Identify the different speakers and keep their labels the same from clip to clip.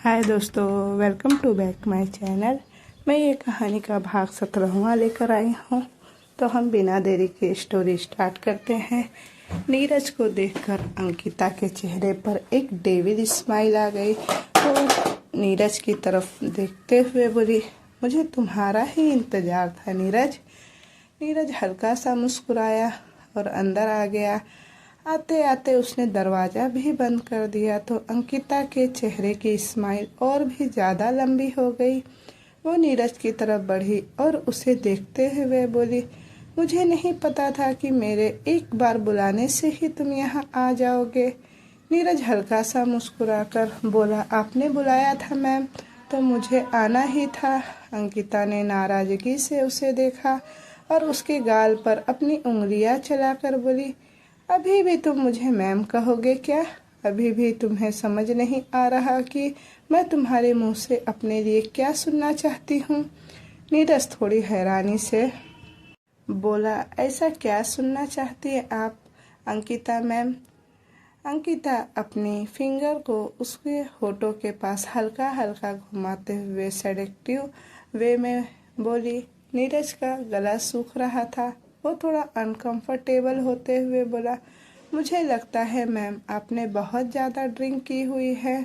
Speaker 1: हाय दोस्तों, welcome to back my channel. मैं ये कहानी का भाग 17वां लेकर आई हूँ। तो हम बिना देरी के स्टोरी स्टार्ट करते हैं। नीरज को देखकर अंकिता के चेहरे पर एक डेविल स्माइल आ गई। तो नीरज की तरफ देखते हुए बोली, मुझे तुम्हारा ही इंतज़ार था नीरज। नीरज हल्का सा मुस्कुराया और अंदर आ गया। आते आते उसने दरवाज़ा भी बंद कर दिया तो अंकिता के चेहरे की स्माइल और भी ज़्यादा लंबी हो गई। वो नीरज की तरफ बढ़ी और उसे देखते हुए बोली, मुझे नहीं पता था कि मेरे एक बार बुलाने से ही तुम यहाँ आ जाओगे। नीरज हल्का सा मुस्कुराकर बोला, आपने बुलाया था मैम, तो मुझे आना ही था। अंकिता ने नाराज़गी से उसे देखा और उसके गाल पर अपनी उंगलियां चलाकर बोली, अभी भी तुम मुझे मैम कहोगे क्या? अभी भी तुम्हें समझ नहीं आ रहा कि मैं तुम्हारे मुंह से अपने लिए क्या सुनना चाहती हूँ? नीरज थोड़ी हैरानी से बोला, ऐसा क्या सुनना चाहती है आप अंकिता मैम? अंकिता अपनी फिंगर को उसके होठों के पास हल्का हल्का घुमाते हुए सेडेक्टिव वे में बोली। नीरज का गला सूख रहा था। वो थोड़ा अनकंफर्टेबल होते हुए बोला, मुझे लगता है मैम आपने बहुत ज़्यादा ड्रिंक की हुई है।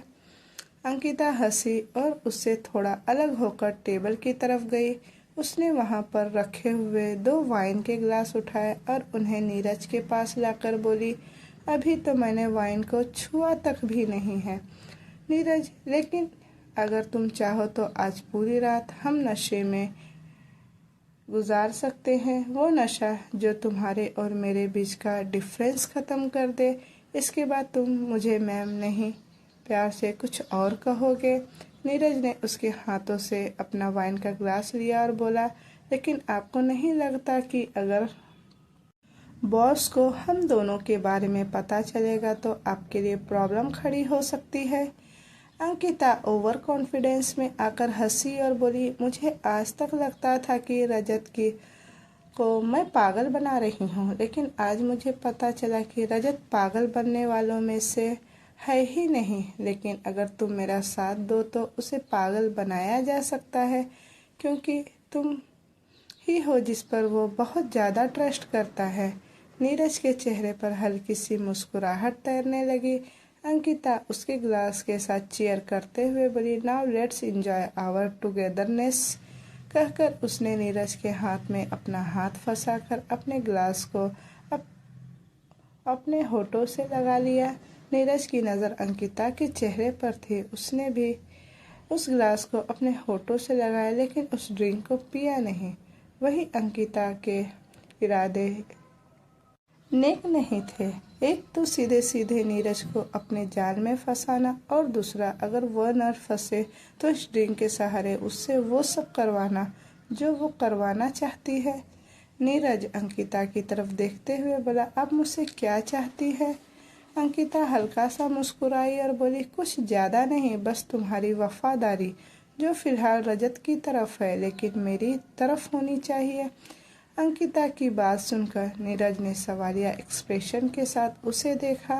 Speaker 1: अंकिता हंसी और उससे थोड़ा अलग होकर टेबल की तरफ गई। उसने वहाँ पर रखे हुए 2 वाइन के गिलास उठाए और उन्हें नीरज के पास लाकर बोली, अभी तो मैंने वाइन को छुआ तक भी नहीं है नीरज, लेकिन अगर तुम चाहो तो आज पूरी रात हम नशे में गुजार सकते हैं। वो नशा जो तुम्हारे और मेरे बीच का डिफरेंस ख़त्म कर दे। इसके बाद तुम मुझे मैम नहीं, प्यार से कुछ और कहोगे। नीरज ने उसके हाथों से अपना वाइन का ग्लास लिया और बोला, लेकिन आपको नहीं लगता कि अगर बॉस को हम दोनों के बारे में पता चलेगा तो आपके लिए प्रॉब्लम खड़ी हो सकती है? अंकिता ओवर कॉन्फिडेंस में आकर हंसी और बोली, मुझे आज तक लगता था कि रजत की को मैं पागल बना रही हूँ, लेकिन आज मुझे पता चला कि रजत पागल बनने वालों में से है ही नहीं। लेकिन अगर तुम मेरा साथ दो तो उसे पागल बनाया जा सकता है, क्योंकि तुम ही हो जिस पर वो बहुत ज़्यादा ट्रस्ट करता है। नीरज के चेहरे पर हल्की सी मुस्कुराहट तैरने लगी। अंकिता उसके ग्लास के साथ चीयर करते हुए बोली, now let's enjoy our togetherness. कहकर उसने नीरज के हाथ में अपना हाथ फंसाकर अपने ग्लास को अपने होठों से लगा लिया। नीरज की नज़र अंकिता के चेहरे पर थी। उसने भी उस ग्लास को अपने होठों से लगाया, लेकिन उस ड्रिंक को पिया नहीं। वही अंकिता के इरादे नेक नहीं थे। एक तो सीधे सीधे नीरज को अपने जाल में फंसाना और दूसरा अगर वह न फंसे तो इस ड्रिंक के सहारे उससे वो सब करवाना जो वो करवाना चाहती है। नीरज अंकिता की तरफ देखते हुए बोला, अब मुझसे क्या चाहती है? अंकिता हल्का सा मुस्कुराई और बोली, कुछ ज़्यादा नहीं, बस तुम्हारी वफादारी जो फिलहाल रजत की तरफ है लेकिन मेरी तरफ होनी चाहिए। अंकिता की बात सुनकर नीरज ने सवालिया एक्सप्रेशन के साथ उसे देखा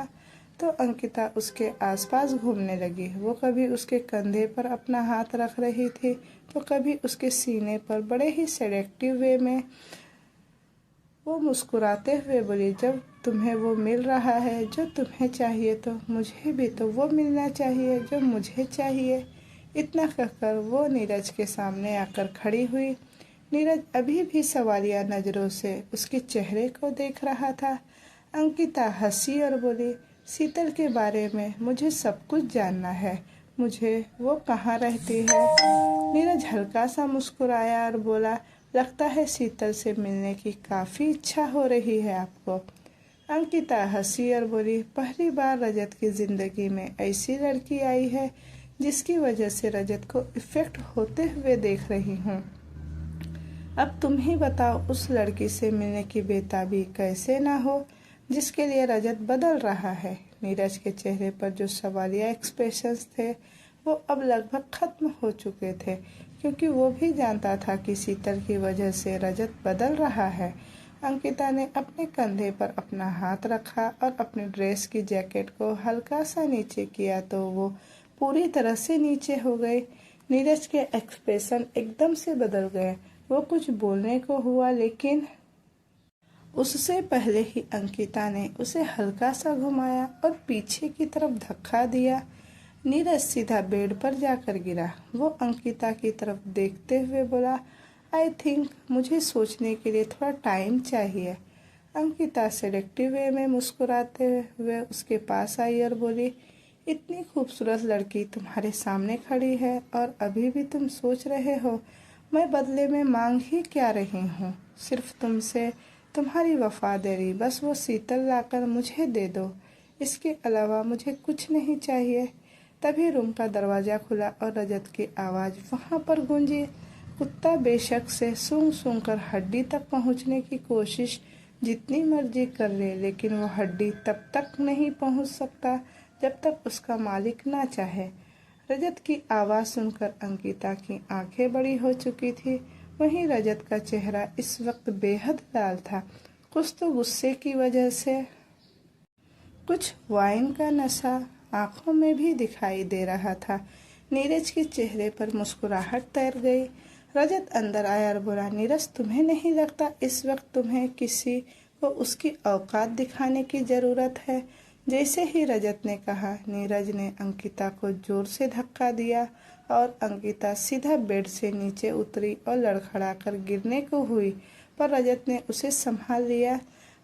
Speaker 1: तो अंकिता उसके आसपास घूमने लगी। वो कभी उसके कंधे पर अपना हाथ रख रही थी तो कभी उसके सीने पर। बड़े ही सेलेक्टिव वे में वो मुस्कुराते हुए बोली, जब तुम्हें वो मिल रहा है जो तुम्हें चाहिए तो मुझे भी तो वो मिलना चाहिए जो मुझे चाहिए। इतना कहकर वो नीरज के सामने आकर खड़ी हुई। नीरज अभी भी सवालिया नज़रों से उसके चेहरे को देख रहा था। अंकिता हंसी और बोली, शीतल के बारे में मुझे सब कुछ जानना है, मुझे वो कहाँ रहती है? नीरज हल्का सा मुस्कुराया और बोला, लगता है शीतल से मिलने की काफ़ी इच्छा हो रही है आपको। अंकिता हंसी और बोली, पहली बार रजत की ज़िंदगी में ऐसी लड़की आई है जिसकी वजह से रजत को इफ़ेक्ट होते हुए देख रही हूँ। अब तुम ही बताओ, उस लड़की से मिलने की बेताबी कैसे ना हो जिसके लिए रजत बदल रहा है। नीरज के चेहरे पर जो सवालिया एक्सप्रेशंस थे वो अब लगभग खत्म हो चुके थे, क्योंकि वो भी जानता था कि शीतल की वजह से रजत बदल रहा है। अंकिता ने अपने कंधे पर अपना हाथ रखा और अपने ड्रेस की जैकेट को हल्का सा नीचे किया तो वो पूरी तरह से नीचे हो गए। नीरज के एक्सप्रेशन एकदम से बदल गए। वो कुछ बोलने को हुआ, लेकिन उससे पहले ही अंकिता ने उसे हल्का सा घुमाया और पीछे की तरफ धक्का दिया। नीरज सीधा बेड पर जाकर गिरा। वो अंकिता की तरफ देखते हुए बोला, आई थिंक मुझे सोचने के लिए थोड़ा टाइम चाहिए। अंकिता सेलेक्टिव वे में मुस्कुराते हुए उसके पास आई और बोली, इतनी खूबसूरत लड़की तुम्हारे सामने खड़ी है और अभी भी तुम सोच रहे हो मैं बदले में मांग ही क्या रही हूँ? सिर्फ तुमसे तुम्हारी वफादारी, बस वो शीतल लाकर मुझे दे दो। इसके अलावा मुझे कुछ नहीं चाहिए। तभी रूम का दरवाजा खुला और रजत की आवाज़ वहाँ पर गूंजी। कुत्ता बेशक से सूंघ सूंघ कर हड्डी तक पहुँचने की कोशिश जितनी मर्जी कर ले, लेकिन वो हड्डी तब तक नहीं पहुँच सकता जब तक उसका मालिक ना चाहे। रजत की आवाज़ सुनकर अंकिता की आंखें बड़ी हो चुकी थी। वहीं रजत का चेहरा इस वक्त बेहद लाल था, कुछ तो गुस्से की वजह से, कुछ वाइन का नशा आंखों में भी दिखाई दे रहा था। नीरज के चेहरे पर मुस्कुराहट तैर गई। रजत अंदर आया और बोला, नीरज तुम्हें नहीं लगता इस वक्त तुम्हें किसी को उसकी औकात दिखाने की ज़रूरत है? जैसे ही रजत ने कहा, नीरज ने अंकिता को जोर से धक्का दिया और अंकिता सीधा बेड से नीचे उतरी और लड़खड़ाकर गिरने को हुई, पर रजत ने उसे संभाल लिया।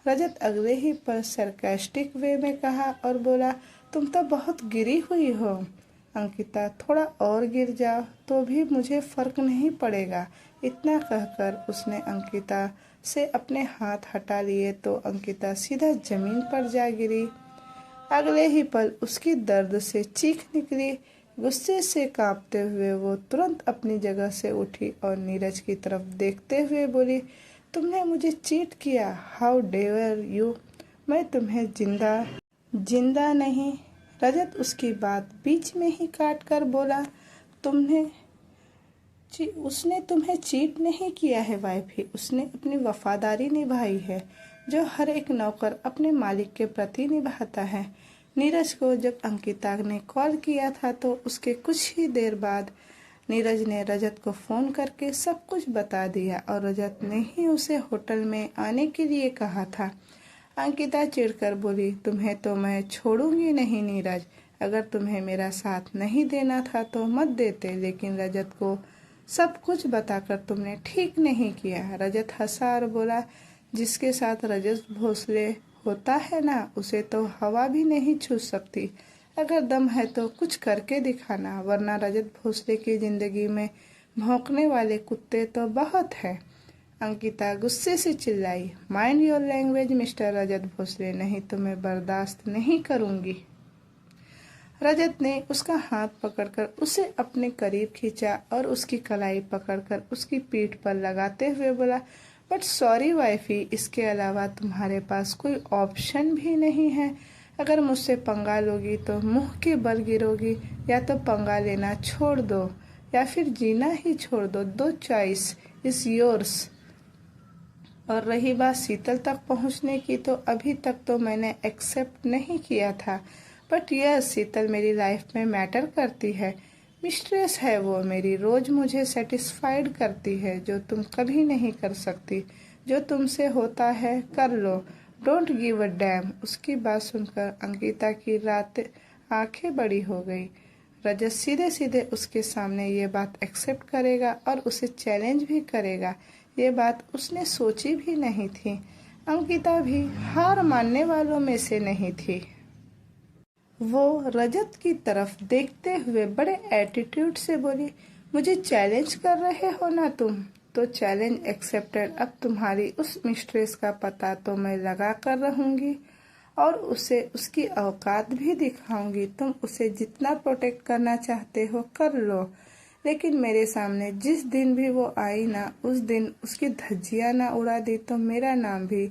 Speaker 1: रजत अगले ही पर सरकास्टिक वे में कहा और बोला, तुम तो बहुत गिरी हुई हो अंकिता, थोड़ा और गिर जाओ तो भी मुझे फर्क नहीं पड़ेगा। इतना कहकर उसने अंकिता से अपने हाथ हटा लिए तो अंकिता सीधा जमीन पर जा गिरी। अगले ही पल उसकी दर्द से चीख निकली। गुस्से से कांपते हुए वो तुरंत अपनी जगह से उठी और नीरज की तरफ देखते हुए बोली, तुमने मुझे चीट किया, हाउ डेयर यू। मैं तुम्हें जिंदा नहीं। रजत उसकी बात बीच में ही काट कर बोला, उसने तुम्हें चीट नहीं किया है वाइफी, उसने अपनी वफादारी निभाई है, जो हर एक नौकर अपने मालिक के प्रति निभाता है। नीरज को जब अंकिता ने कॉल किया था तो उसके कुछ ही देर बाद नीरज ने रजत को फ़ोन करके सब कुछ बता दिया और रजत ने ही उसे होटल में आने के लिए कहा था। अंकिता चिढ़कर बोली, तुम्हें तो मैं छोड़ूंगी नहीं नीरज, अगर तुम्हें मेरा साथ नहीं देना था तो मत देते, लेकिन रजत को सब कुछ बताकर तुमने ठीक नहीं किया। रजत हंसा और बोला, जिसके साथ रजत भोसले होता है ना, उसे तो हवा भी नहीं छू सकती। अगर दम है तो कुछ करके दिखाना, वरना रजत भोसले की जिंदगी में भौंकने वाले कुत्ते तो बहुत हैं। अंकिता गुस्से से चिल्लाई, माइंड योर लैंग्वेज मिस्टर रजत भोसले, नहीं तो मैं बर्दाश्त नहीं करूंगी। रजत ने उसका हाथ पकड़कर उसे अपने करीब खींचा और उसकी कलाई पकड़कर उसकी पीठ पर लगाते हुए बोला, बट सॉरी वाइफी, इसके अलावा तुम्हारे पास कोई ऑप्शन भी नहीं है। अगर मुझसे पंगा लोगी तो मुंह के बल गिरोगी, या तो पंगा लेना छोड़ दो या फिर जीना ही छोड़ दो। दो चॉइस इज योर्स। और रही बात शीतल तक पहुंचने की, तो अभी तक तो मैंने एक्सेप्ट नहीं किया था, बट यह शीतल मेरी लाइफ में मैटर करती है। मिस्ट्रेस है वो मेरी, रोज मुझे सेटिस्फाइड करती है, जो तुम कभी नहीं कर सकती। जो तुमसे होता है कर लो, डोंट गिव अ डैम। उसकी बात सुनकर अंकिता की रात आंखें बड़ी हो गई। रजत सीधे सीधे उसके सामने ये बात एक्सेप्ट करेगा और उसे चैलेंज भी करेगा, ये बात उसने सोची भी नहीं थी। अंकिता भी हार मानने वालों में से नहीं थी। वो रजत की तरफ देखते हुए बड़े एटीट्यूड से बोली, मुझे चैलेंज कर रहे हो ना तुम, तो चैलेंज एक्सेप्टेड। अब तुम्हारी उस मिस्ट्रेस का पता तो मैं लगा कर रहूंगी और उसे उसकी औकात भी दिखाऊंगी। तुम उसे जितना प्रोटेक्ट करना चाहते हो कर लो, लेकिन मेरे सामने जिस दिन भी वो आई ना, उस दिन उसकी धज्जियां ना उड़ा दी तो मेरा नाम भी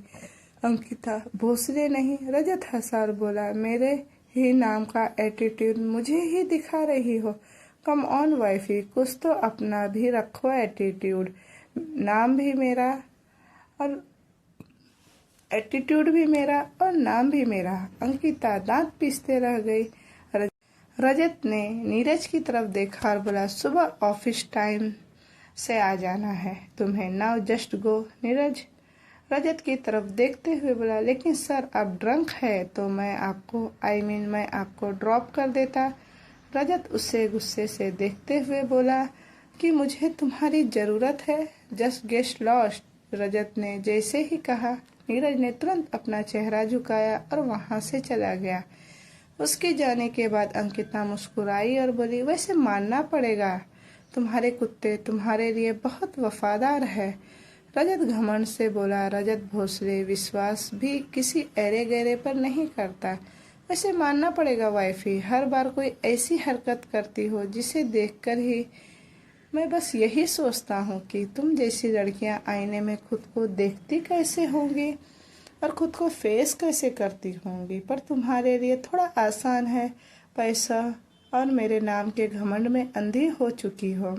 Speaker 1: अंकिता भोसले नहीं। रजत हंसा और बोला, मेरे ही नाम का एटीट्यूड मुझे ही दिखा रही हो? कम ऑन वाइफी, कुछ तो अपना भी रखो एटीट्यूड। नाम भी मेरा और एटीट्यूड भी मेरा और नाम भी मेरा। अंकिता दांत पीसते रह गई। रजत ने नीरज की तरफ देखा और बोला, सुबह ऑफिस टाइम से आ जाना है तुम्हें, नाउ जस्ट गो। नीरज रजत की तरफ देखते हुए बोला, लेकिन सर आप ड्रंक है तो मैं आपको ड्रॉप कर देता। रजत उसे गुस्से से देखते हुए बोला कि मुझे तुम्हारी ज़रूरत है, जस्ट गेट लॉस्ट। रजत ने जैसे ही कहा, नीरज ने तुरंत अपना चेहरा झुकाया और वहां से चला गया। उसके जाने के बाद अंकिता मुस्कुराई और बोली, वैसे मानना पड़ेगा, तुम्हारे कुत्ते तुम्हारे लिए बहुत वफादार है। रजत घमंड से बोला, रजत भोसले विश्वास भी किसी ऐरे गहरे पर नहीं करता। वैसे मानना पड़ेगा वाइफी, हर बार कोई ऐसी हरकत करती हो जिसे देखकर ही मैं बस यही सोचता हूँ कि तुम जैसी लड़कियाँ आईने में खुद को देखती कैसे होंगी और खुद को फेस कैसे करती होंगी, पर तुम्हारे लिए थोड़ा आसान है, पैसा और मेरे नाम के घमंड में अंधी हो चुकी हो।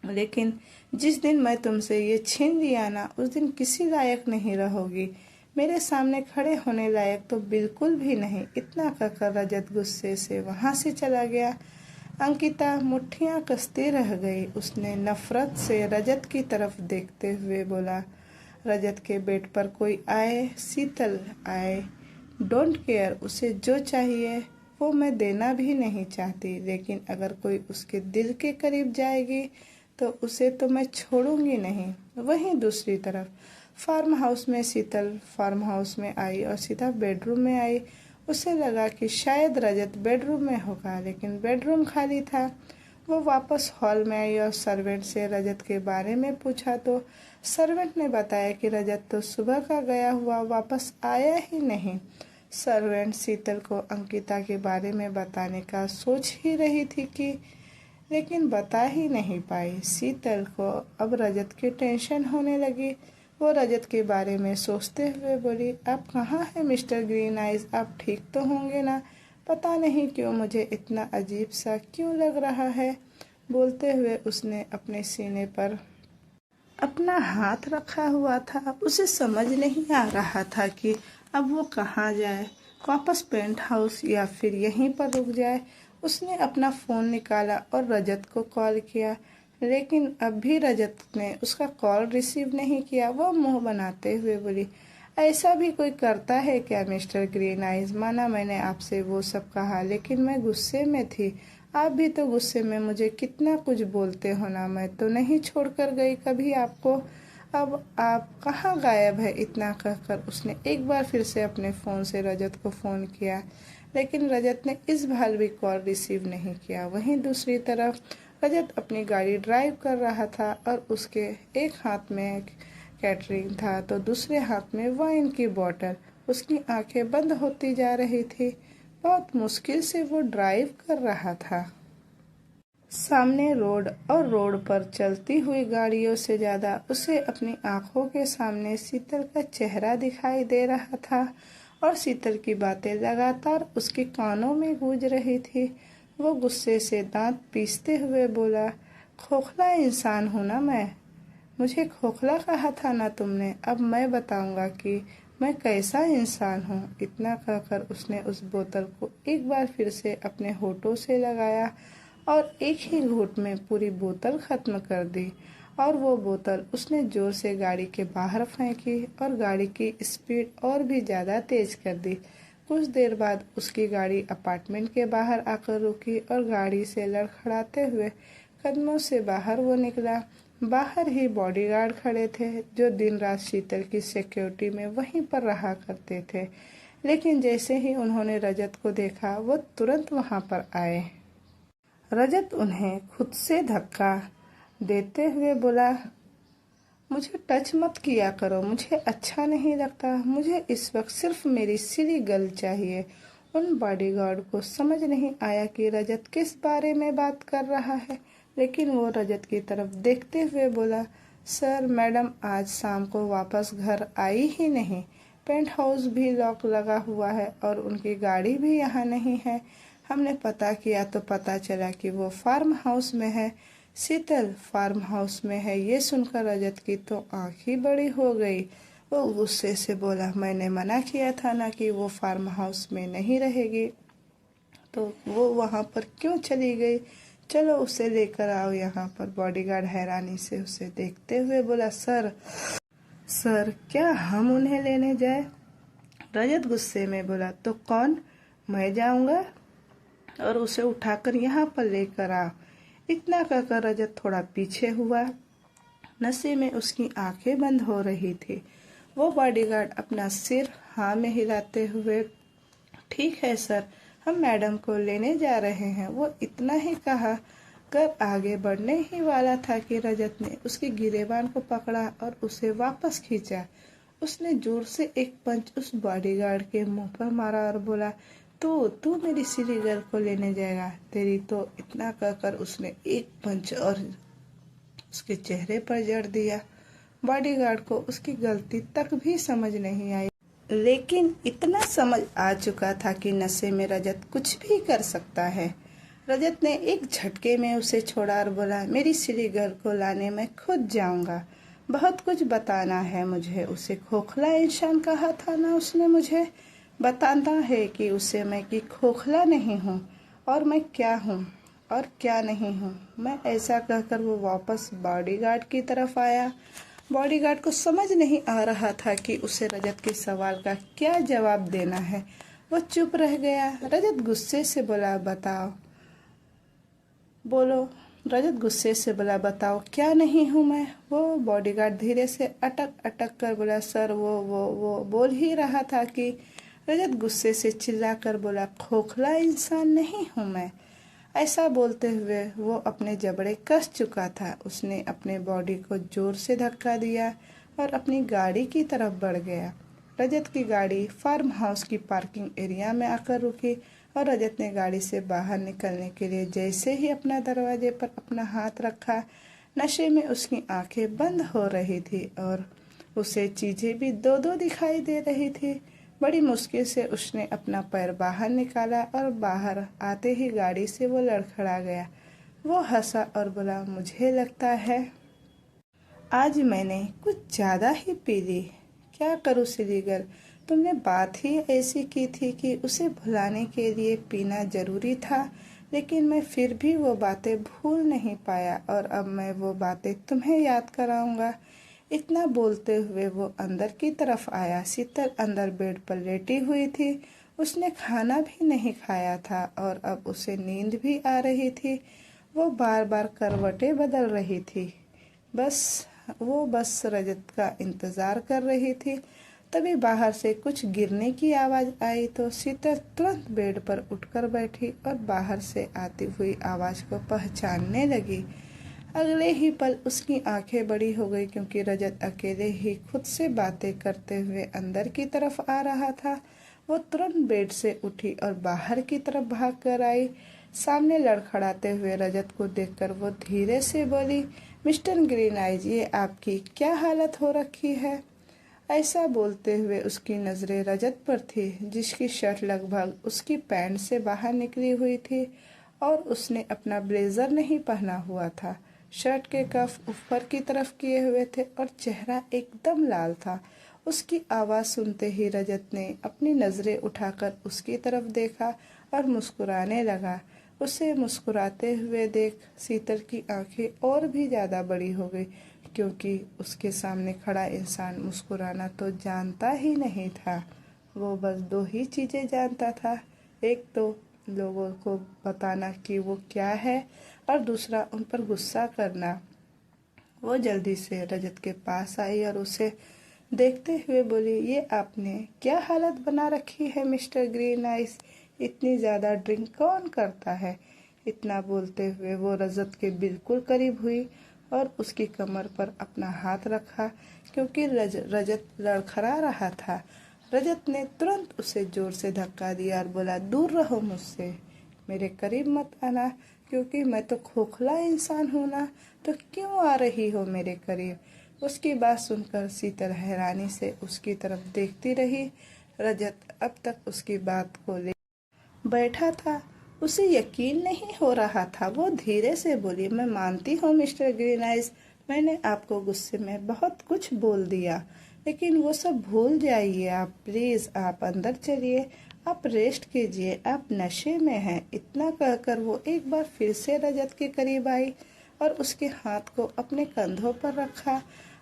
Speaker 1: लेकिन जिस दिन मैं तुमसे ये छीन लिया ना, उस दिन किसी लायक नहीं रहोगी, मेरे सामने खड़े होने लायक तो बिल्कुल भी नहीं। इतना कहकर रजत गुस्से से वहां से चला गया। अंकिता मुट्ठियां कसती रह गई। उसने नफरत से रजत की तरफ देखते हुए बोला, रजत के बेड पर कोई आए, शीतल आए, डोंट केयर, उसे जो चाहिए वो मैं देना भी नहीं चाहती, लेकिन अगर कोई उसके दिल के करीब जाएगी तो उसे तो मैं छोड़ूंगी नहीं। वहीं दूसरी तरफ फार्म हाउस में शीतल फार्म हाउस में आई और सीधा बेडरूम में आई। उसे लगा कि शायद रजत बेडरूम में होगा, लेकिन बेडरूम खाली था। वो वापस हॉल में आई और सर्वेंट से रजत के बारे में पूछा तो सर्वेंट ने बताया कि रजत तो सुबह का गया हुआ वापस आया ही नहीं। सर्वेंट शीतल को अंकिता के बारे में बताने का सोच ही रही थी कि लेकिन बता ही नहीं पाई। शीतल को अब रजत की टेंशन होने लगी। वो रजत के बारे में सोचते हुए बोली, आप कहाँ हैं मिस्टर ग्रीन आइज, आप ठीक तो होंगे ना? पता नहीं क्यों मुझे इतना अजीब सा क्यों लग रहा है। बोलते हुए उसने अपने सीने पर अपना हाथ रखा हुआ था। उसे समझ नहीं आ रहा था कि अब वो कहाँ जाए, वापस पेंट हाउस या फिर यहीं पर रुक जाए। उसने अपना फ़ोन निकाला और रजत को कॉल किया, लेकिन अब भी रजत ने उसका कॉल रिसीव नहीं किया। वो मुंह बनाते हुए बोली, ऐसा भी कोई करता है क्या मिस्टर ग्रीन आइज? माना मैंने आपसे वो सब कहा, लेकिन मैं गुस्से में थी। आप भी तो गुस्से में मुझे कितना कुछ बोलते हो ना, मैं तो नहीं छोड़कर गई कभी आपको। अब आप कहाँ गायब है? इतना कहकर उसने एक बार फिर से अपने फ़ोन से रजत को फ़ोन किया, लेकिन रजत ने इस बार भी कॉल रिसीव नहीं किया। वहीं दूसरी तरफ रजत अपनी गाड़ी ड्राइव कर रहा था और उसके एक हाथ में कैटरिंग था तो दूसरे हाथ में वाइन की बोतल। उसकी आंखें बंद होती जा रही थी। बहुत मुश्किल से वो ड्राइव कर रहा था। सामने रोड और रोड पर चलती हुई गाड़ियों से ज्यादा उसे अपनी आंखों के सामने शीतल का चेहरा दिखाई दे रहा था और शीतल की बातें लगातार उसके कानों में गूंज रही थी। वो गुस्से से दांत पीसते हुए बोला, खोखला इंसान हूँ ना मैं? मुझे खोखला कहा था ना तुमने? अब मैं बताऊंगा कि मैं कैसा इंसान हूँ। इतना कहकर उसने उस बोतल को एक बार फिर से अपने होठों से लगाया और एक ही घूंट में पूरी बोतल खत्म कर दी और वो बोतल उसने जोर से गाड़ी के बाहर फेंकी और गाड़ी की स्पीड और भी ज़्यादा तेज कर दी। कुछ देर बाद उसकी गाड़ी अपार्टमेंट के बाहर आकर रुकी और गाड़ी से लड़खड़ाते हुए कदमों से बाहर वो निकला। बाहर ही बॉडीगार्ड खड़े थे जो दिन रात शीतल की सिक्योरिटी में वहीं पर रहा करते थे, लेकिन जैसे ही उन्होंने रजत को देखा वो तुरंत वहां पर आए। रजत उन्हें खुद से धक्का देते हुए बोला, मुझे टच मत किया करो, मुझे अच्छा नहीं लगता। मुझे इस वक्त सिर्फ मेरी सिली गर्ल चाहिए। उन बॉडीगार्ड को समझ नहीं आया कि रजत किस बारे में बात कर रहा है, लेकिन वो रजत की तरफ देखते हुए बोला, सर मैडम आज शाम को वापस घर आई ही नहीं। पेंट हाउस भी लॉक लगा हुआ है और उनकी गाड़ी भी यहाँ नहीं है। हमने पता किया तो पता चला कि वो फार्म हाउस में है। शीतल फार्म हाउस में है। ये सुनकर रजत की तो आंख ही बड़ी हो गई। वो गुस्से से बोला, मैंने मना किया था ना कि वो फार्म हाउस में नहीं रहेगी। तो वो वहाँ पर क्यों चली गई, चलो उसे लेकर आओ यहाँ पर। बॉडीगार्ड हैरानी से उसे देखते हुए बोला, सर क्या हम उन्हें लेने जाए? रजत गुस्से में बोला, तो कौन, मैं जाऊंगा और उसे उठाकर यहाँ पर लेकर आ। इतना कहकर रजत थोड़ा पीछे हुआ। नशे में उसकी आंखें बंद हो रही थी। वो बॉडीगार्ड अपना सिर हाँ में हिलाते हुए, ठीक है सर, हम मैडम को लेने जा रहे हैं। वो इतना ही कहा कर आगे बढ़ने ही वाला था कि रजत ने उसकी गिरेबान को पकड़ा और उसे वापस खींचा। उसने जोर से एक पंच उस बॉडीगार्ड के मुंह पर मारा और बोला, तू मेरी सिली गर्ल को लेने जाएगा, तेरी तो। इतना कहकर उसने एक पंच और उसके चेहरे पर जड़ दिया। बॉडीगार्ड को उसकी गलती तक भी समझ नहीं आई, लेकिन इतना समझ आ चुका था कि नशे में रजत कुछ भी कर सकता है। रजत ने एक झटके में उसे छोड़ा और बोला, मेरी सिली गर्ल को लाने मैं खुद जाऊंगा, बहुत कुछ बताना है मुझे उसे। खोखला इंसान कहा था ना उसने मुझे, बताना है कि उसे मैं कि खोखला नहीं हूँ और मैं क्या हूँ और क्या नहीं हूँ मैं। ऐसा कहकर वो वापस बॉडीगार्ड की तरफ आया। बॉडीगार्ड को समझ नहीं आ रहा था कि उसे रजत के सवाल का क्या जवाब देना है। वो चुप रह गया। रजत गुस्से से बोला, बताओ, बोलो। रजत गुस्से से बोला, बताओ क्या नहीं हूँ मैं। वो बॉडीगार्ड धीरे से अटक अटक कर बोला, सर वो बोल ही रहा था कि। रजत गुस्से से चिल्लाकर बोला, खोखला इंसान नहीं हूँ मैं। ऐसा बोलते हुए वो अपने जबड़े कस चुका था। उसने अपने बॉडी को जोर से धक्का दिया और अपनी गाड़ी की तरफ बढ़ गया। रजत की गाड़ी फार्म हाउस की पार्किंग एरिया में आकर रुकी और रजत ने गाड़ी से बाहर निकलने के लिए जैसे ही अपना दरवाजे पर अपना हाथ रखा, नशे में उसकी आंखें बंद हो रही थी और उसे चीजें भी दो दो दिखाई दे रही थी। बड़ी मुश्किल से उसने अपना पैर बाहर निकाला और बाहर आते ही गाड़ी से वो लड़खड़ा गया। वो हंसा और बोला, मुझे लगता है आज मैंने कुछ ज्यादा ही पी ली। क्या करूँ सिलीगर, तुमने बात ही ऐसी की थी कि उसे भुलाने के लिए पीना जरूरी था, लेकिन मैं फिर भी वो बातें भूल नहीं पाया और अब मैं वो बातें तुम्हें याद कराऊंगा। इतना बोलते हुए वो अंदर की तरफ आया। शीतल अंदर बेड पर लेटी हुई थी। उसने खाना भी नहीं खाया था और अब उसे नींद भी आ रही थी। वो बार बार करवटें बदल रही थी। वो बस रजत का इंतजार कर रही थी। तभी बाहर से कुछ गिरने की आवाज आई तो शीतल तुरंत बेड पर उठकर बैठी और बाहर से आती हुई आवाज को पहचानने लगी। अगले ही पल उसकी आंखें बड़ी हो गई क्योंकि रजत अकेले ही खुद से बातें करते हुए अंदर की तरफ आ रहा था। वो तुरंत बेड से उठी और बाहर की तरफ भाग कर आई। सामने लड़खड़ाते हुए रजत को देखकर वो धीरे से बोली, मिस्टर ग्रीन आइज, ये आपकी क्या हालत हो रखी है? ऐसा बोलते हुए उसकी नजरें रजत पर थी, जिसकी शर्ट लगभग उसकी पैंट से बाहर निकली हुई थी और उसने अपना ब्लेजर नहीं पहना हुआ था। शर्ट के कफ ऊपर की तरफ किए हुए थे और चेहरा एकदम लाल था। उसकी आवाज सुनते ही रजत ने अपनी नजरें उठाकर उसकी तरफ देखा और मुस्कुराने लगा। उसे मुस्कुराते हुए देख शीतल की आंखें और भी ज्यादा बड़ी हो गई, क्योंकि उसके सामने खड़ा इंसान मुस्कुराना तो जानता ही नहीं था। वो बस दो ही चीजें जानता था, एक तो लोगों को बताना कि वो क्या है और दूसरा उन पर गुस्सा करना। वो जल्दी से रजत के पास आई और उसे देखते हुए बोली, ये आपने क्या हालत बना रखी है मिस्टर ग्रीन आइस, इतनी ज्यादा ड्रिंक कौन करता है? इतना बोलते हुए वो रजत के बिल्कुल करीब हुई और उसकी कमर पर अपना हाथ रखा, क्योंकि रजत लड़खड़ा रहा था। रजत ने तुरंत उसे जोर से धक्का दिया और बोला, दूर रहो मुझसे, मेरे करीब मत आना, क्योंकि मैं तो खोखला इंसान हूँ ना, तो क्यों आ रही हो मेरे करीब? उसकी बात सुनकर शीतल हैरानी से उसकी तरफ देखती रही। रजत अब तक उसकी बात को ले बैठा था। उसे यकीन नहीं हो रहा था। वो धीरे से बोली, मैं मानती हूँ मिस्टर ग्रीन आइज, मैंने आपको गुस्से में बहुत कुछ बोल दिया, लेकिन वो सब भूल जाइए आप, प्लीज आप अंदर चलिए आप रेस्ट कीजिए, आप नशे में हैं। इतना कहकर वो एक बार फिर से रजत के करीब आई और उसके हाथ को अपने कंधों पर रखा।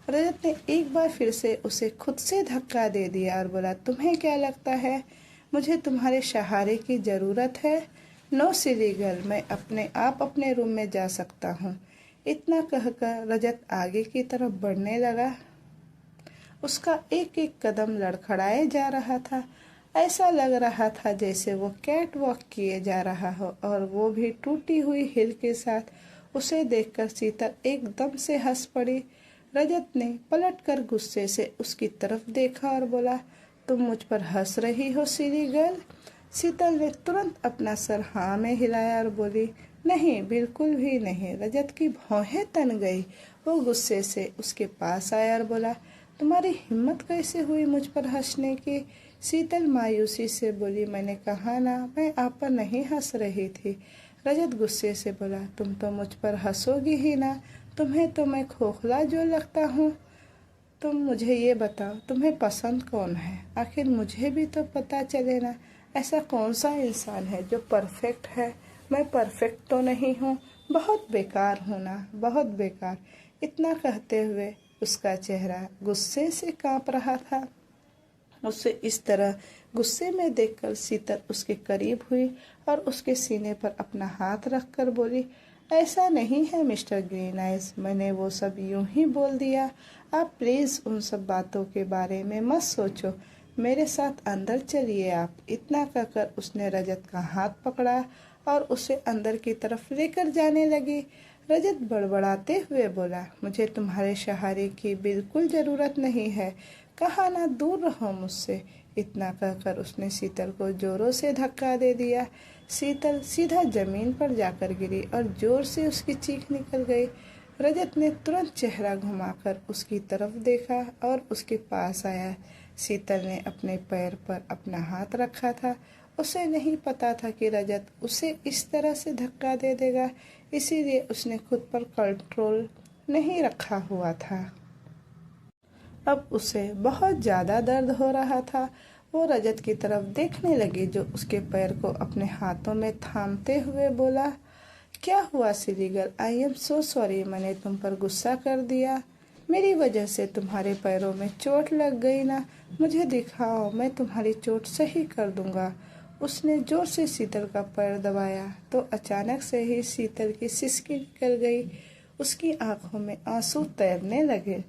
Speaker 1: रजत ने एक बार फिर से उसे खुद से धक्का दे दिया और बोला, तुम्हें क्या लगता है मुझे तुम्हारे सहारे की ज़रूरत है? नो सिली गर्ल, मैं अपने आप अपने रूम में जा सकता हूँ। इतना कहकर रजत आगे की तरफ बढ़ने लगा। उसका एक एक कदम लड़खड़ाए जा रहा था। ऐसा लग रहा था जैसे वो कैट वॉक किए जा रहा हो, और वो भी टूटी हुई हिल के साथ। उसे देखकर शीतल एकदम से हंस पड़ी। रजत ने पलटकर गुस्से से उसकी तरफ देखा और बोला, तुम मुझ पर हंस रही हो सिली गर्ल? शीतल ने तुरंत अपना सर हाँ में हिलाया और बोली, नहीं, बिल्कुल भी नहीं। रजत की भौहें तन गई। वो गुस्से से उसके पास आया और बोला, तुम्हारी हिम्मत कैसे हुई मुझ पर हंसने की? शीतल मायूसी से बोली, मैंने कहा ना, मैं आप पर नहीं हंस रही थी। रजत गुस्से से बोला, तुम तो मुझ पर हंसोगी ही ना, तुम्हें तो मैं खोखला जो लगता हूँ। तुम मुझे ये बताओ, तुम्हें पसंद कौन है? आखिर मुझे भी तो पता चले ना। ऐसा कौन सा इंसान है जो परफेक्ट है? मैं परफेक्ट तो नहीं हूँ, बहुत बेकार हूँ ना, बहुत बेकार। इतना कहते हुए उसका चेहरा गुस्से से कांप रहा था। उसे इस तरह गुस्से में देखकर शीतल उसके करीब हुई और उसके सीने पर अपना हाथ रखकर बोली, ऐसा नहीं है मिस्टर ग्रीन आइज, मैंने वो सब यूं ही बोल दिया। आप प्लीज़ उन सब बातों के बारे में मत सोचो, मेरे साथ अंदर चलिए आप। इतना कहकर उसने रजत का हाथ पकड़ा और उसे अंदर की तरफ लेकर जाने लगी। रजत बड़बड़ाते हुए बोला, मुझे तुम्हारे सहारे की बिल्कुल ज़रूरत नहीं है, कहा ना दूर रहो मुझसे। इतना कहकर उसने शीतल को जोरों से धक्का दे दिया। शीतल सीधा जमीन पर जाकर गिरी और जोर से उसकी चीख निकल गई। रजत ने तुरंत चेहरा घुमाकर उसकी तरफ देखा और उसके पास आया। शीतल ने अपने पैर पर अपना हाथ रखा था। उसे नहीं पता था कि रजत उसे इस तरह से धक्का दे देगा, इसीलिए उसने खुद पर कंट्रोल नहीं रखा हुआ था। अब उसे बहुत ज़्यादा दर्द हो रहा था। वो रजत की तरफ देखने लगी जो उसके पैर को अपने हाथों में थामते हुए बोला, क्या हुआ सिली girl? I am so sorry, मैंने तुम पर गुस्सा कर दिया। मेरी वजह से तुम्हारे पैरों में चोट लग गई ना। मुझे दिखाओ, मैं तुम्हारी चोट सही कर दूंगा। उसने जोर से शीतल का पैर दबाया तो अचानक से ही शीतल की सिसकी निकल गई। उसकी आंखों में आंसू तैरने लगे।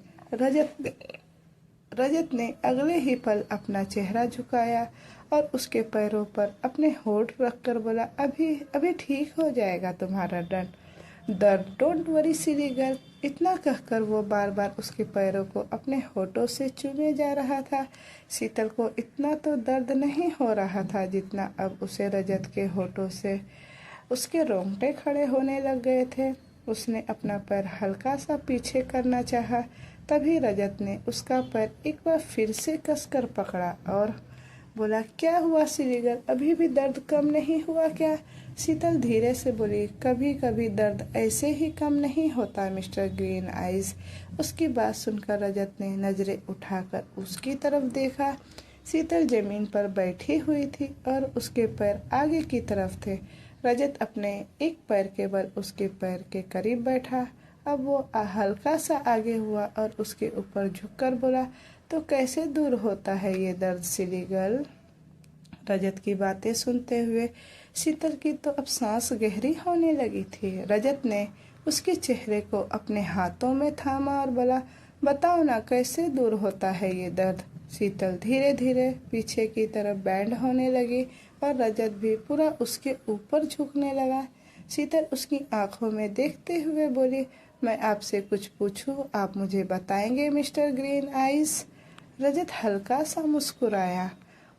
Speaker 1: रजत ने अगले ही पल अपना चेहरा झुकाया और उसके पैरों पर अपने होठ रखकर बोला, अभी अभी ठीक हो जाएगा तुम्हारा दर्द, डोंट वरी सिली गर्ल। इतना कहकर वो बार बार उसके पैरों को अपने होठों से चूमे जा रहा था। शीतल को इतना तो दर्द नहीं हो रहा था जितना अब उसे रजत के होठों से उसके रोंगटे खड़े होने लग गए थे। उसने अपना पैर हल्का सा पीछे करना चाहा, तभी रजत ने उसका पैर एक बार फिर से कसकर पकड़ा और बोला, क्या हुआ सिली गर्ल, अभी भी दर्द कम नहीं हुआ क्या? शीतल धीरे से बोली, कभी कभी दर्द ऐसे ही कम नहीं होता मिस्टर ग्रीन आइज। उसकी बात सुनकर रजत ने नजरें उठाकर उसकी तरफ देखा। शीतल जमीन पर बैठी हुई थी और उसके पैर आगे की तरफ थे। रजत अपने एक पैर के बल उसके पैर के करीब बैठा। अब वो हल्का सा आगे हुआ और उसके ऊपर झुककर बोला, तो कैसे दूर होता है ये दर्द सिली गर्ल? रजत की बातें सुनते हुए शीतल की तो अब सांस गहरी होने लगी थी। रजत ने उसके चेहरे को अपने हाथों में थामा और बोला, बताओ ना कैसे दूर होता है ये दर्द? शीतल धीरे धीरे पीछे की तरफ बैंड होने लगी और रजत भी पूरा उसके ऊपर झुकने लगा। शीतल उसकी आंखों में देखते हुए बोली, मैं आपसे कुछ पूछूं, आप मुझे बताएंगे मिस्टर ग्रीन आइज? रजत हल्का सा मुस्कुराया।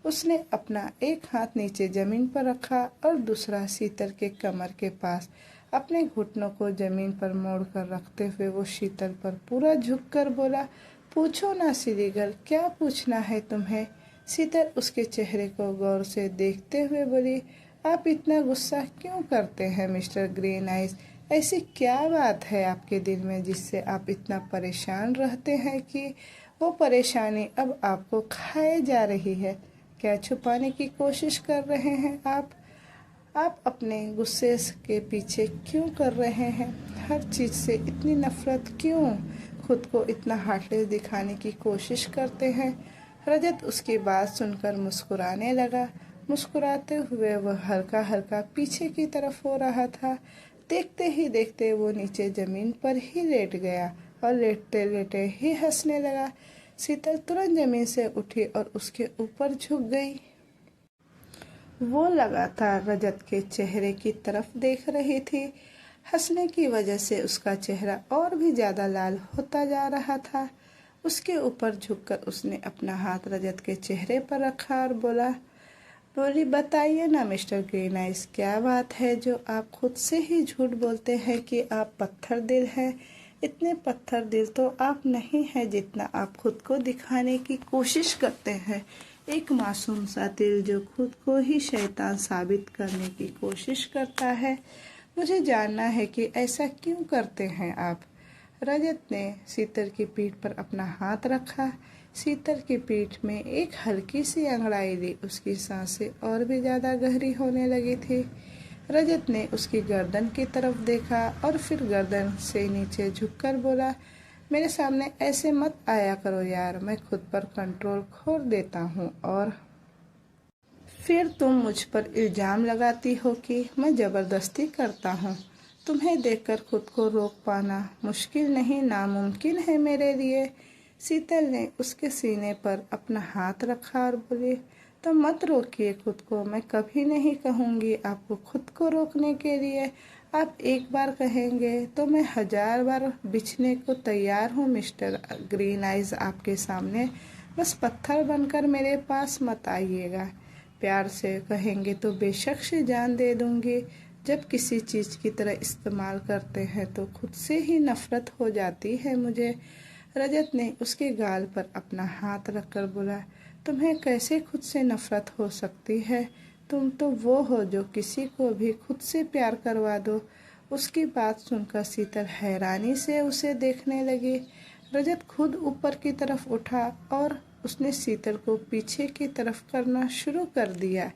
Speaker 1: उसने अपना एक हाथ नीचे जमीन पर रखा और दूसरा शीतल के कमर के पास। अपने घुटनों को जमीन पर मोड़कर रखते हुए वो शीतल पर पूरा झुककर बोला, पूछो ना सिली गर्ल, क्या पूछना है तुम्हें? शीतल उसके चेहरे को गौर से देखते हुए बोली, आप इतना गुस्सा क्यों करते हैं मिस्टर ग्रीन आइज? ऐसी क्या बात है आपके दिल में जिससे आप इतना परेशान रहते हैं कि वो परेशानी अब आपको खाए जा रही है? क्या छुपाने की कोशिश कर रहे हैं आप अपने गुस्से के पीछे क्यों कर रहे हैं? हर चीज़ से इतनी नफरत क्यों? खुद को इतना हार्टलेस दिखाने की कोशिश करते हैं। रजत उसकी बात सुनकर मुस्कुराने लगा। मुस्कुराते हुए वह हल्का हल्का पीछे की तरफ हो रहा था। देखते ही देखते वो नीचे जमीन पर ही लेट गया और लेटते लेटे ही हंसने लगा। शीतल तुरंत जमीन से उठी और उसके ऊपर झुक गई। वो लगातार रजत के चेहरे की तरफ देख रही थी। हंसने की वजह से उसका चेहरा और भी ज्यादा लाल होता जा रहा था। उसके ऊपर झुककर उसने अपना हाथ रजत के चेहरे पर रखा और बोली बताइए ना मिस्टर ग्रीन आइज, क्या बात है जो आप खुद से ही झूठ बोलते हैं कि आप पत्थर दिल हैं? इतने पत्थर दिल तो आप नहीं हैं जितना आप खुद को दिखाने की कोशिश करते हैं। एक मासूम सा दिल जो खुद को ही शैतान साबित करने की कोशिश करता है। मुझे जानना है कि ऐसा क्यों करते हैं आप? रजत ने शीतल की पीठ पर अपना हाथ रखा। शीतल की पीठ में एक हल्की सी अंगड़ाई ली। उसकी सांसें और भी ज्यादा गहरी होने लगी थी। रजत ने उसकी गर्दन की तरफ देखा और फिर गर्दन से नीचे झुककर बोला, मेरे सामने ऐसे मत आया करो यार, मैं खुद पर कंट्रोल खो देता हूँ और फिर तुम मुझ पर इल्जाम लगाती हो कि मैं जबरदस्ती करता हूँ। तुम्हें देखकर खुद को रोक पाना मुश्किल नहीं नामुमकिन है मेरे लिए। शीतल ने उसके सीने पर अपना हाथ रखा और बोली, तो मत रोकिए खुद को, मैं कभी नहीं कहूँगी आपको खुद को रोकने के लिए। आप एक बार कहेंगे तो मैं 1000 बार बिछने को तैयार हूँ मिस्टर ग्रीन आइज आपके सामने। बस पत्थर बनकर मेरे पास मत आइएगा। प्यार से कहेंगे तो बेशक से जान दे दूंगी। जब किसी चीज़ की तरह इस्तेमाल करते हैं तो खुद से ही नफरत हो जाती है मुझे। रजत ने उसके गाल पर अपना हाथ रखकर बोला, तुम्हें कैसे खुद से नफरत हो सकती है? तुम तो वो हो जो किसी को भी खुद से प्यार करवा दो। उसकी बात सुनकर शीतल हैरानी से उसे देखने लगी। रजत खुद ऊपर की तरफ उठा और उसने शीतल को पीछे की तरफ करना शुरू कर दिया।